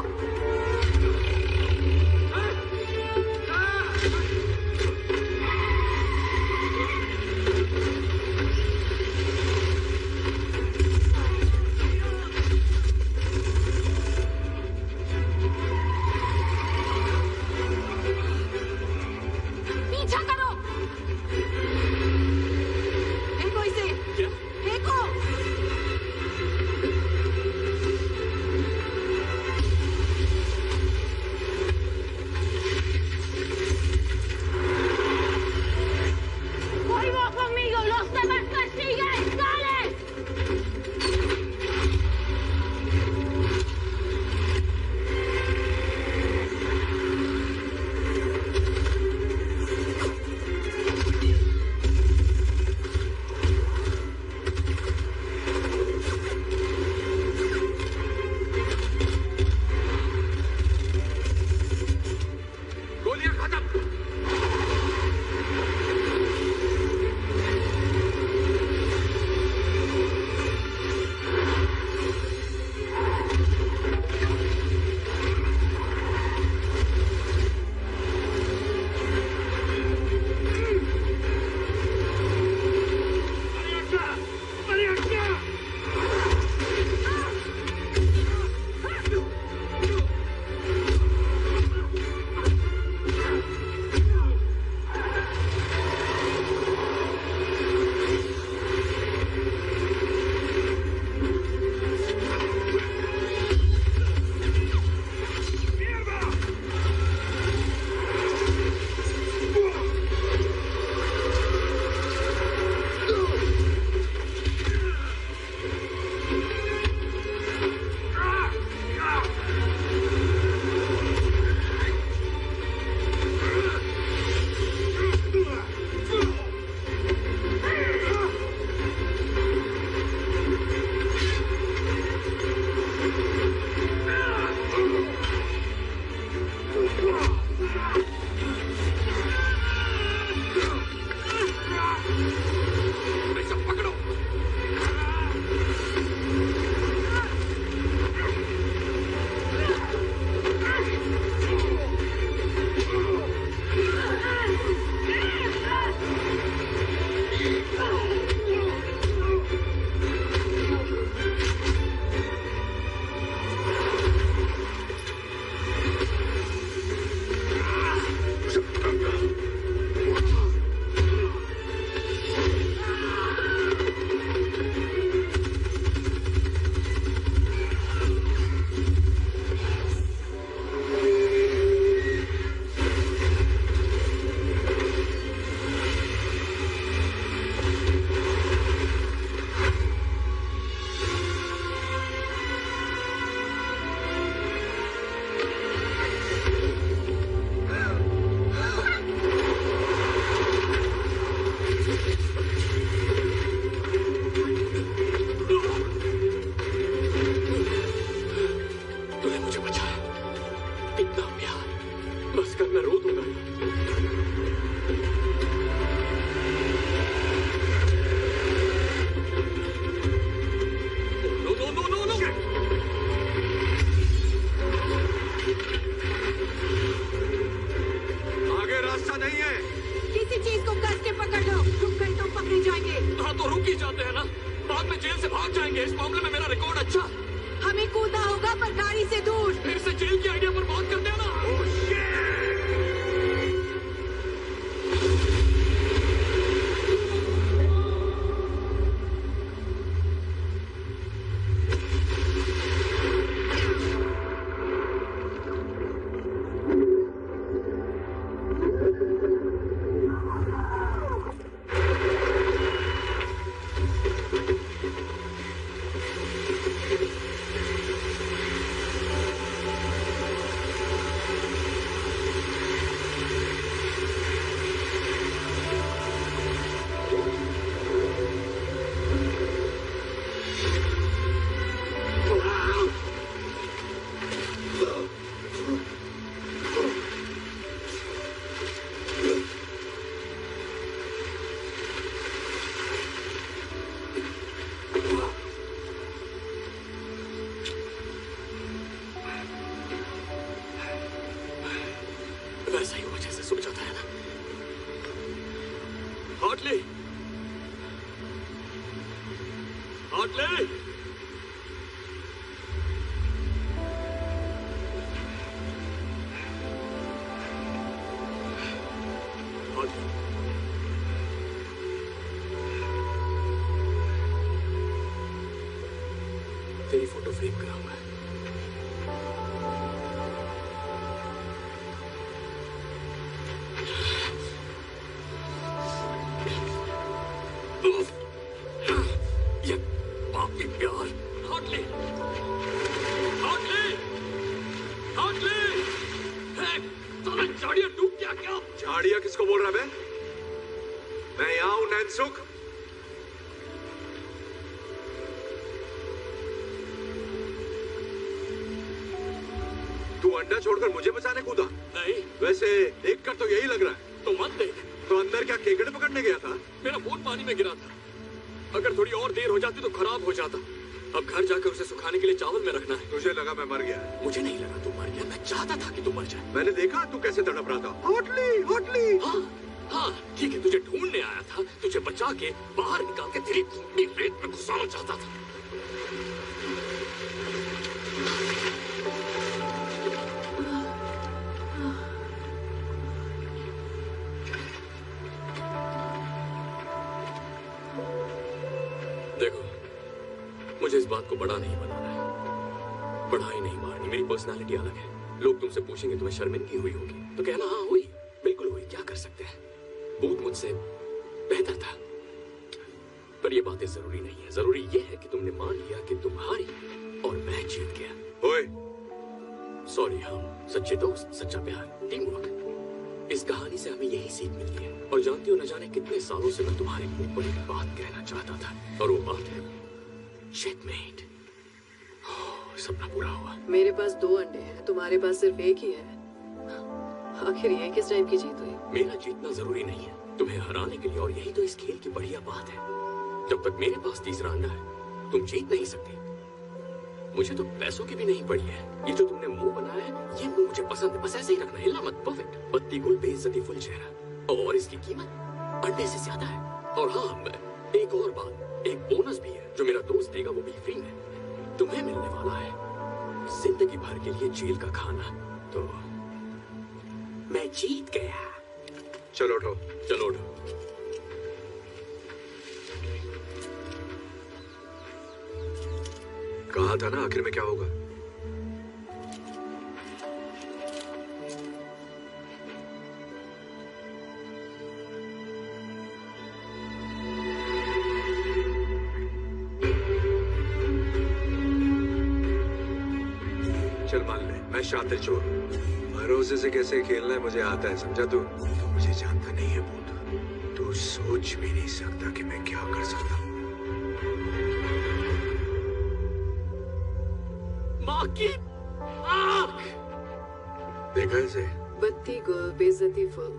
इस मामले में मेरा रिकॉर्ड अच्छा है। हमें कूदना होगा पर गाड़ी से दूर। फिर से जेल की आइडिया पर बात करते हैं ना। वैसा ही हुआ जैसे सोचा था, है ना? हार्टली, हार्टली, हार्टली, तेरी फोटो फ्रेम कराऊंगा। ये पापी प्यार। हार्टली, हार्टली, हार्टली, साला झाड़ियां डूब गया क्या? झाड़िया किसको बोल रहा है? मैं यहाँ हूँ नैनसुख। तू अंडा छोड़कर मुझे बचाने कूदा? नहीं, वैसे देखकर तो यही लग रहा है। तो मत देख। तो अंदर क्या केकड़े पकड़ने गया था? मेरा फोन पानी में गिरा था। अगर थोड़ी और देर हो जाती तो खराब हो जाता। अब घर जाकर उसे सुखाने के लिए चावल में रखना है। तुझे लगा मैं मर गया? मुझे नहीं लगा तू मर गया, मैं चाहता था कि तू मर जाए। मैंने देखा तू कैसे तड़प रहा था। Hotly, hotly. हाँ हाँ ठीक है, तुझे ढूंढने आया था, तुझे बचा के बाहर निकाल के तेरी खूनी रेत में घुसाना चाहता था। देखो, मुझे इस बात को बड़ा नहीं बनाना है, बड़ा ही नहीं मारनी। मेरी पर्सनालिटी अलग है। लोग तुमसे पूछेंगे तुम्हें शर्मिंदगी हुई होगी तो कहना हाँ हुई, बिल्कुल हुई, क्या कर सकते हैं। भूत मुझसे बेहतर था। पर ये बातें जरूरी नहीं है। जरूरी ये है कि तुमने मान लिया कि तुम हारी और मैं जीत गया। ओए, सॉरी, हम सच्चे दोस्त, सच्चा प्यार, टीम वर्क, इस कहानी से हमें यही सीख मिलती है। और जानती हो, न जाने कितने सालों से मैं तुम्हारे मुंह पर एक बात कहना चाहता था, और वो बात है चेकमेट। सपना पूरा हुआ। मेरे पास 2 अंडे हैं, तुम्हारे पास सिर्फ एक ही है। आखिर ये किस टाइप की जीत हुई? मेरा जीतना जरूरी नहीं है तुम्हें हराने के लिए, और यही तो इस खेल की बढ़िया बात है। जब तक मेरे पास तीसरा अंडा है तुम जीत नहीं सकती। मुझे तो पैसों की भी नहीं पड़ी है। ये जो तुमने मुंह बनाया है, ये मुंह मुझे पसंद है। बस ऐसे ही रखना, हिलना मत। परफेक्ट। पत्ती गुल, बेइज्जती फुल चेहरा, और इसकी कीमत अंडे से ज्यादा है। और हाँ, एक और बात, एक बोनस भी है जो मेरा दोस्त देगा, वो भी फ्री में तुम्हें मिलने वाला है। जिंदगी भर के लिए जेल का खाना। तो मैं जीत गया। चलो उठो। चलो उठो। कहा था ना आखिर में क्या होगा। चल मान ले, मैं शातिर चोर हूं। भरोसे से कैसे खेलना है मुझे आता है, समझा तू? तो मुझे जानता नहीं है भूत। तू सोच भी नहीं सकता कि मैं क्या कर सकता हूं। माँ की आँख। देखा इसे? बत्ती गुल, बेइज्जती फुल,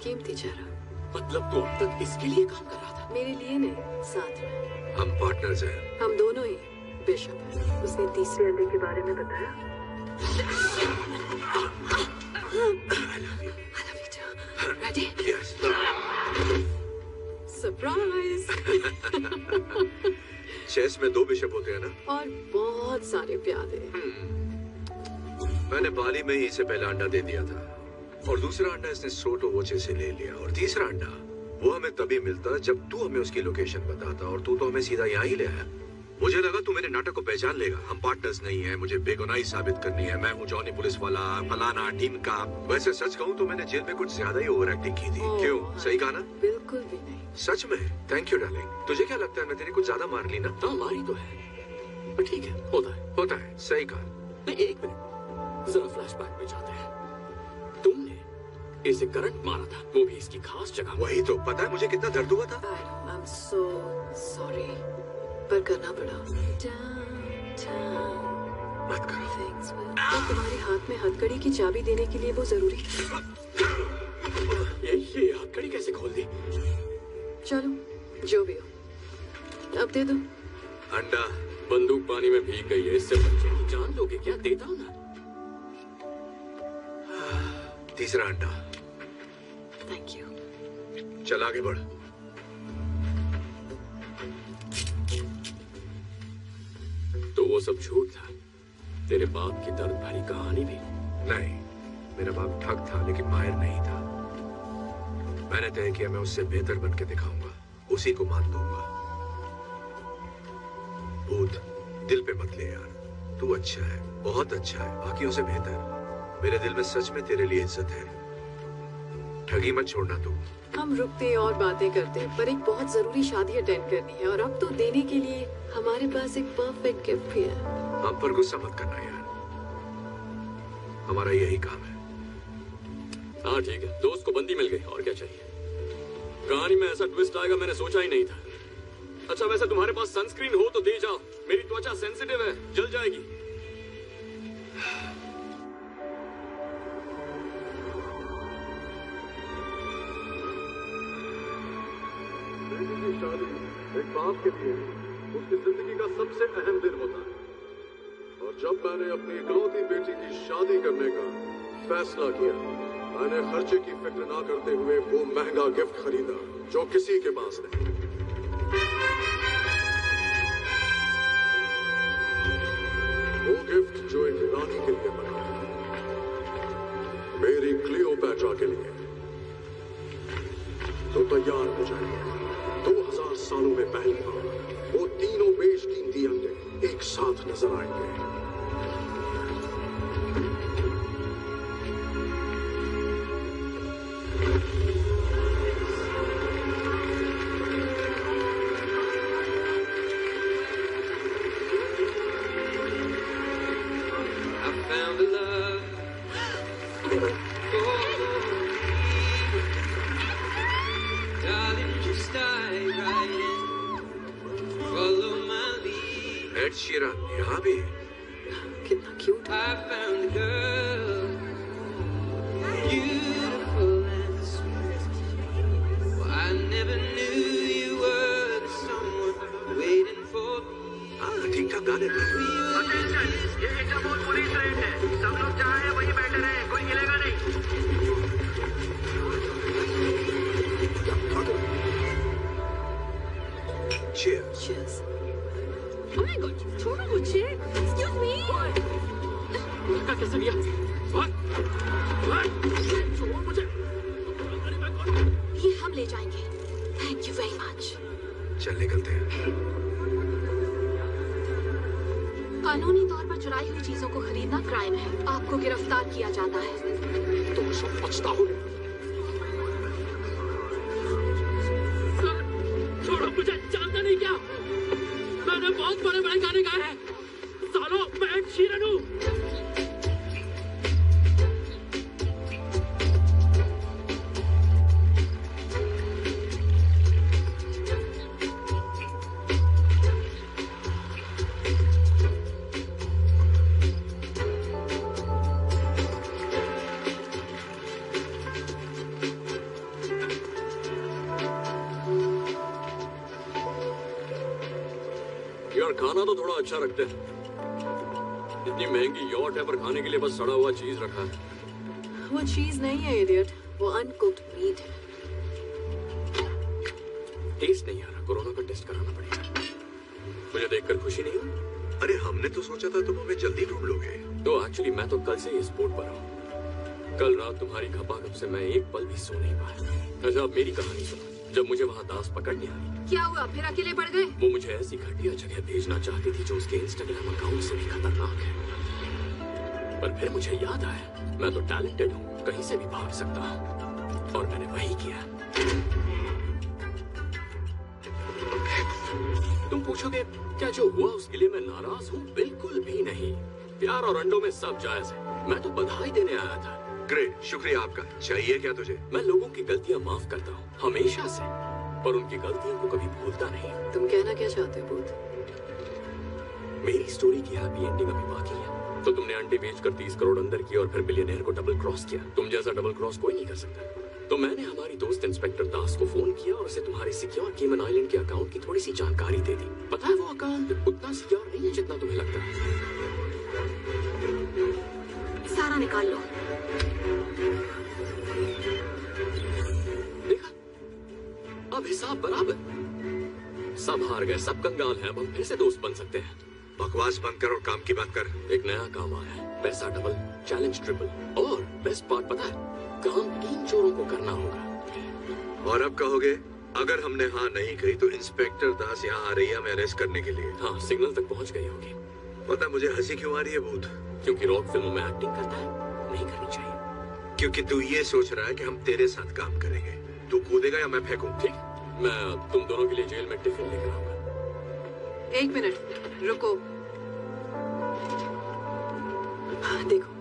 कीमती चेहरा। मतलब तू अब तक इसके लिए काम कर रहा था? मेरे लिए नहीं, साथ में। हम पार्टनर्स हैं। हम दोनों ही बेशक है। उसने तीसरे अंडे के बारे में बताया। I love you. Ready? Yes. Surprise! Chess में 2 बिशप होते हैं ना? और बहुत सारे प्यादे। मैंने बाली में ही इसे पहला अंडा दे दिया था और दूसरा अंडा इसने सोटो वोचे से ले लिया और तीसरा अंडा वो हमें तभी मिलता जब तू हमें उसकी लोकेशन बताता और तू तो हमें सीधा यहाँ ही ले आया। मुझे लगा तू मेरे नाटक को पहचान लेगा। हम पार्टनर्स नहीं है, मुझे बेगुनाही साबित करनी है, मैं हूँ जॉनी पुलिस वाला, फलाना टीम का। वैसे सच कहूँ तो मैंने जेल में कुछ ज्यादा ही ओवर एक्टिंग की थी। क्यों, सही कहा ना? बिल्कुल भी नहीं। सच में? Thank you darling. तुझे क्या लगता है मैं तेरी कुछ ज्यादा मार ली ना? हाँ मारी तो है, पर ठीक है, होता है। सही कहा। नहीं, एक मिनट, जरा फ्लैशबैक में जाते हैं। तुमने इसे करंट मारा था, वो भी इसकी खास जगह। वही तो, पता है मुझे कितना दर्द हुआ था? I'm so sorry, पर करना पड़ा। मत करो। तो तुम्हारे हाथ में हथकड़ी की चाबी देने के लिए वो जरूरी था। ये हथकड़ी कैसे खोल दी? चलो जो भी हो, अब दे दो। अंडा। बंदूक पानी में भीग गई है, इससे बच्चे की जान लोगे क्या? देता हूं ना। तीसरा अंडा। Thank you. चल आगे बढ़। तो वो सब झूठ था? तेरे बाप की दर्द भरी कहानी भी? नहीं, मेरा बाप ठग था लेकिन माहिर नहीं था। मैंने तय किया मैं उससे बेहतर बन के दिखाऊंगा, उसी को मान दूंगा। भूत दिल पे मत ले यार, तू अच्छा है, बहुत अच्छा है, बाकियों से बेहतर। मेरे दिल में सच में तेरे लिए इज्जत है। ठगी मत छोड़ना तू। हम रुकते और बातें करते, पर एक बहुत जरूरी शादी अटेंड करनी है और अब तो देने के लिए हमारे पास एक परफेक्ट गिफ्ट भी है। हम पर गुस्सा मत करना यार, हमारा यही काम है। हाँ ठीक है, दोस्त को बंदी मिल गई, और क्या चाहिए? कहानी में ऐसा ट्विस्ट आएगा मैंने सोचा ही नहीं था। अच्छा वैसे तुम्हारे पास सनस्क्रीन हो तो दे जाओ, मेरी त्वचा सेंसिटिव है, जल जाएगी। शादी एक बाप के लिए उसकी जिंदगी का सबसे अहम दिन होता है और जब मैंने अपनी इकलौती बेटी की शादी करने का फैसला किया, मैंने खर्चे की फिक्र ना करते हुए वो महंगा गिफ्ट खरीदा जो किसी के पास नहीं। वो गिफ्ट जो एक रानी के लिए बना, मेरी क्लियोपैट्रा के लिए। तो तैयार हो जाएगा, 2000 सालों में पहली बार वो तीनों बेशकीमती अंडे एक साथ नजर आएंगे। एड शीरन यहाँ भी? कितना क्यूट है। ठीक ठाक गाने ये इंटरपोल पुलिस रेड है, सब लोग जहाँ हैं वहीं बैठे रहे, कोई हिलेगा नहीं। Cheers. Cheers. Oh my God, छोड़ो मुझे। Excuse me. लड़का कैसे लिया? छोड़ मुझे। ये हम ले जाएंगे। Thank you very much. चल निकलते हैं। कानूनी तौर पर चुराई हुई चीजों को खरीदना क्राइम है, आपको गिरफ्तार किया जाता है। तुम सब पछताओगे। छोड़ो मुझे, जानता नहीं क्या? मैंने बहुत बड़े बड़े गाने गाए हैं। सालो, मैं एड शीरन हूँ। यार खाना तो थोड़ा अच्छा रखते हैं। इतनी महंगी यॉट है पर खाने के लिए बस सड़ा हुआ चीज रखा है। वो चीज नहीं है इडियट, वो अनकुक्ड मीट है। टेस्ट नहीं आ रहा, कोरोना का टेस्ट कराना पड़ेगा। मुझे देखकर खुशी नहीं हुई? अरे हमने तो सोचा था तुम हमें जल्दी ढूंढ लोगे। तो एक्चुअली मैं तो कल से इस बोर्ड पर हूँ। कल रात तुम्हारी खपाखप से मैं एक पल भी सो नहीं पाया। अच्छा अब मेरी कहानी सुनो। जब मुझे वहाँ दास पकड़ने आई, क्या हुआ? फिर अकेले पड़ गए? वो मुझे ऐसी घटिया जगह भेजना चाहती थी जो उसके इंस्टाग्राम अकाउंट से भी खतरनाक है। पर फिर मुझे याद आया मैं तो टैलेंटेड हूँ, कहीं से भी भाग सकता हूँ, और मैंने वही किया। तुम पूछोगे क्या जो हुआ उसके लिए मैं नाराज हूँ? बिल्कुल भी नहीं। प्यार और अंडों में सब जायज है। मैं तो बधाई देने आया था। ग्रेट, शुक्रिया आपका। चाहिए क्या तुझे? मैं लोगों की गलतियाँ माफ करता हूँ हमेशा से, पर उनकी गलतियों को कभी भूलता नहीं। तुम कहना क्या चाहते हो भूत? मेरी स्टोरी की हैप्पी एंडिंग अभी बाकी है। तो तुमने अंडे बेचकर 30 करोड़ अंदर किया और फिर बिलियनियर को डबल क्रॉस किया। तुम जैसा डबल क्रॉस कोई नहीं कर सकता। तो मैंने हमारी दोस्त इंस्पेक्टर दास को फोन किया और उसे तुम्हारे सिक्योर केमन आइलैंड के अकाउंट की थोड़ी सी जानकारी दे दी। पता है वो अकाउंट उतना सिक्योर नहीं है जितना तुम्हें लगता है। सारा निकाल लो। देखा, अब हिसाब बराबर। सब हार गए, सब कंगाल हैं। अब हम फिर से दोस्त बन सकते हैं। बकवास बंद कर और काम की बात कर। एक नया काम आया है, पैसा डबल, चैलेंज ट्रिपल, और बेस्ट पार्ट पता है, काम 3 चोरों को करना होगा। और अब कहोगे अगर हमने हाँ नहीं कही तो इंस्पेक्टर दास यहाँ आ रही है हमें अरेस्ट करने के लिए। हाँ, सिग्नल तक पहुँच गई होगी। पता मुझे हंसी क्यों आ रही है भूत? क्योंकि रॉक फिल्मों में एक्टिंग करता है, नहीं करनी चाहिए। क्योंकि तू ये सोच रहा है कि हम तेरे साथ काम करेंगे। तू कूदेगा या मैं फेंकूं? ठीक, मैं तुम दोनों के लिए जेल में टिफिन लेकर आऊंगा। 1 मिनट रुको। देखो,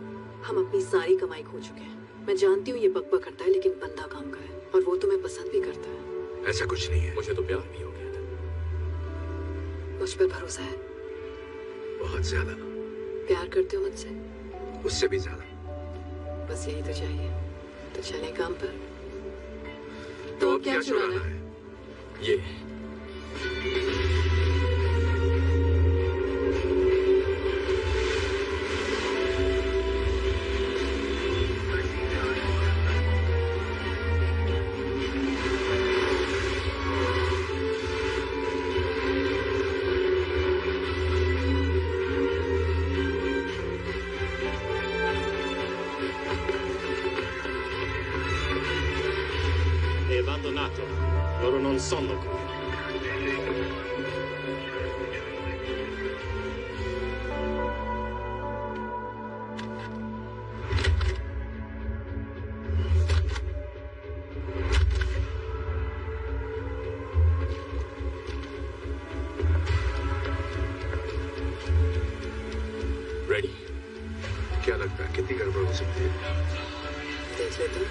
हम अपनी सारी कमाई खो चुके हैं। मैं जानती हूँ ये बकबक करता है, लेकिन बंदा काम का है और वो तुम्हें पसंद भी करता है। ऐसा कुछ नहीं है। मुझे तो प्यार भी हो गया था। मुझ पर भरोसा है? बहुत ज्यादा। प्यार करते हो मुझसे? उससे भी ज्यादा। बस यही तो चाहिए। तो चले काम पर। तो अब क्या चुराना है? ये abbandonato. Loro non sono qui. Ready? क्या लगता है कितनी गड़बड़ हो सकती है? देख लेते हैं।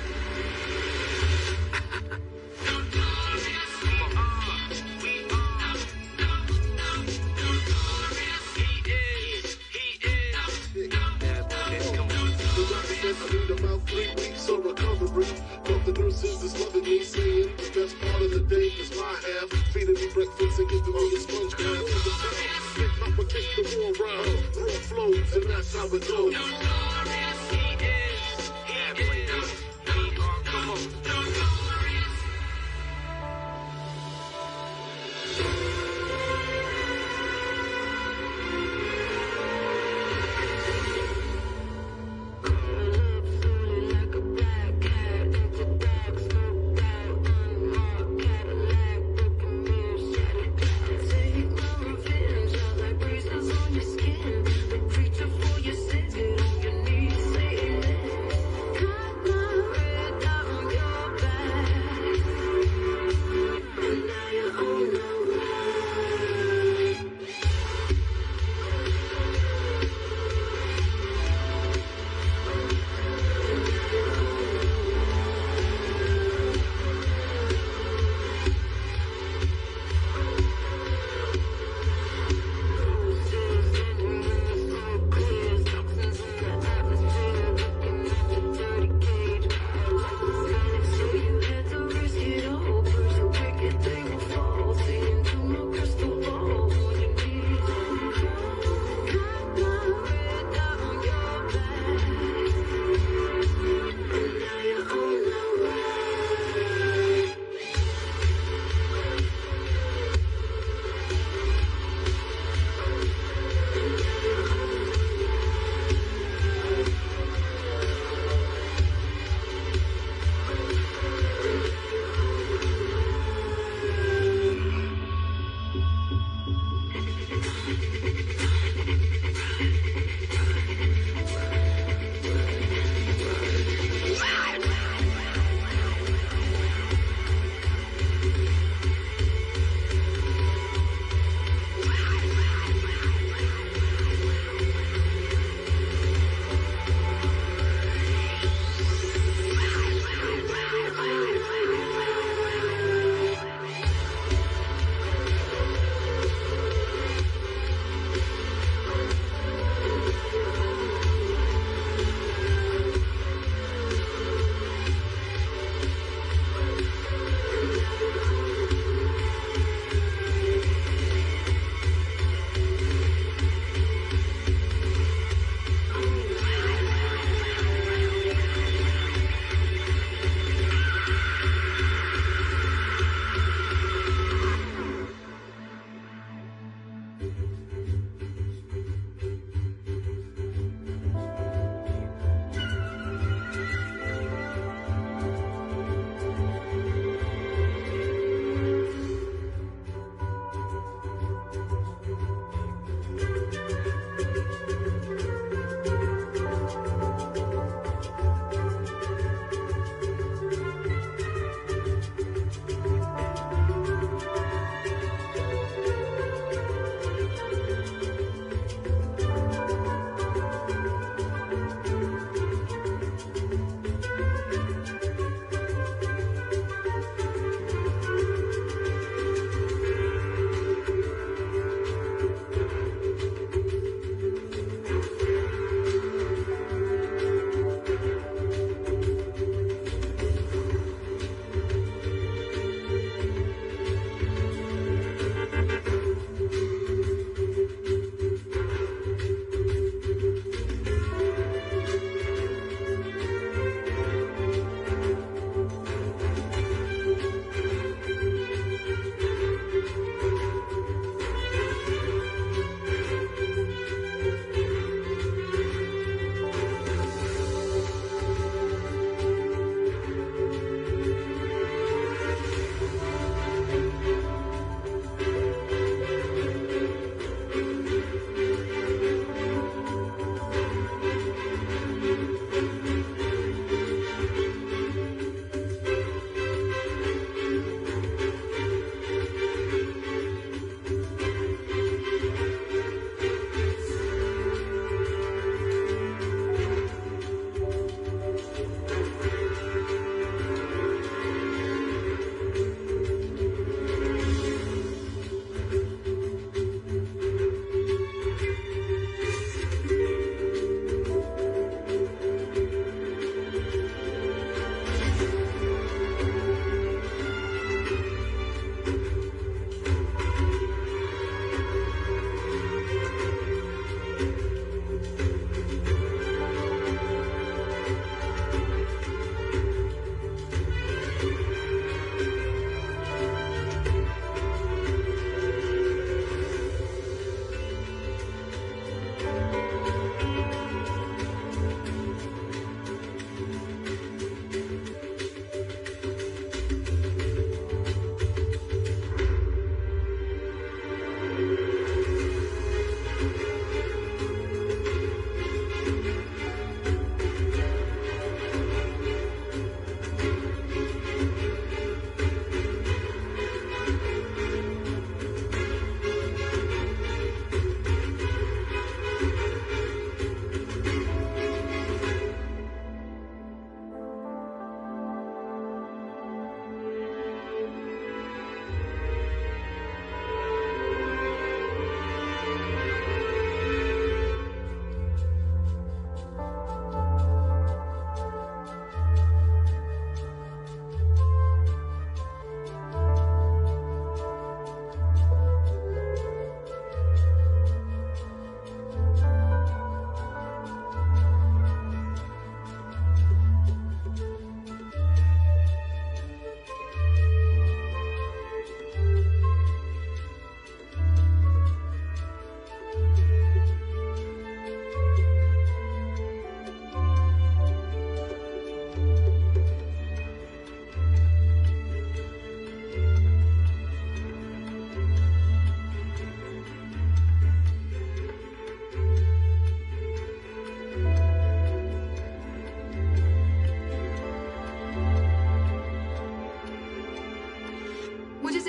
About 3 weeks of recovery from the nurses that's loving me, saying the best part of the day is my half, feeding me breakfast and giving me a sponge bath. Competition to go around, raw flows, and that's how it goes. Your sins, but preacher for your sins, it on your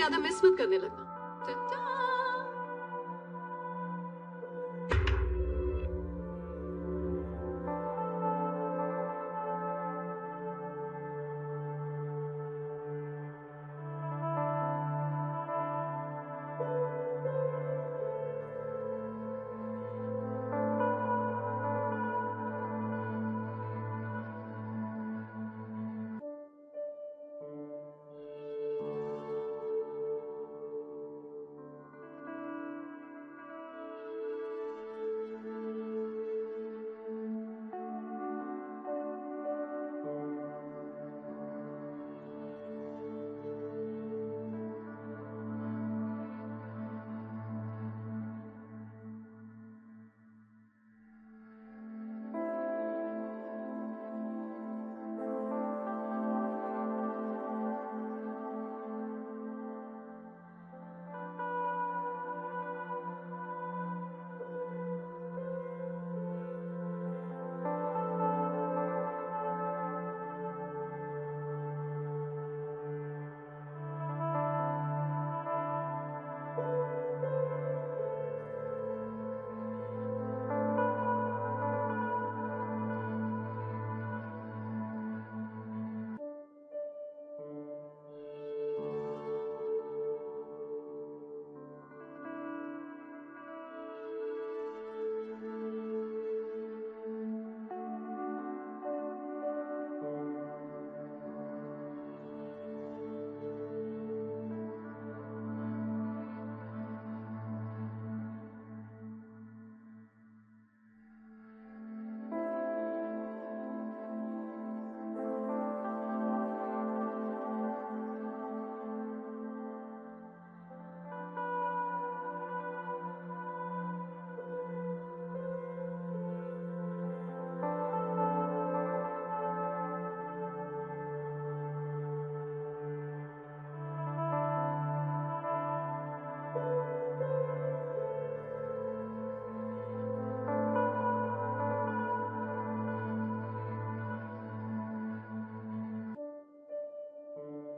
ज्यादा miss मत करने लगना।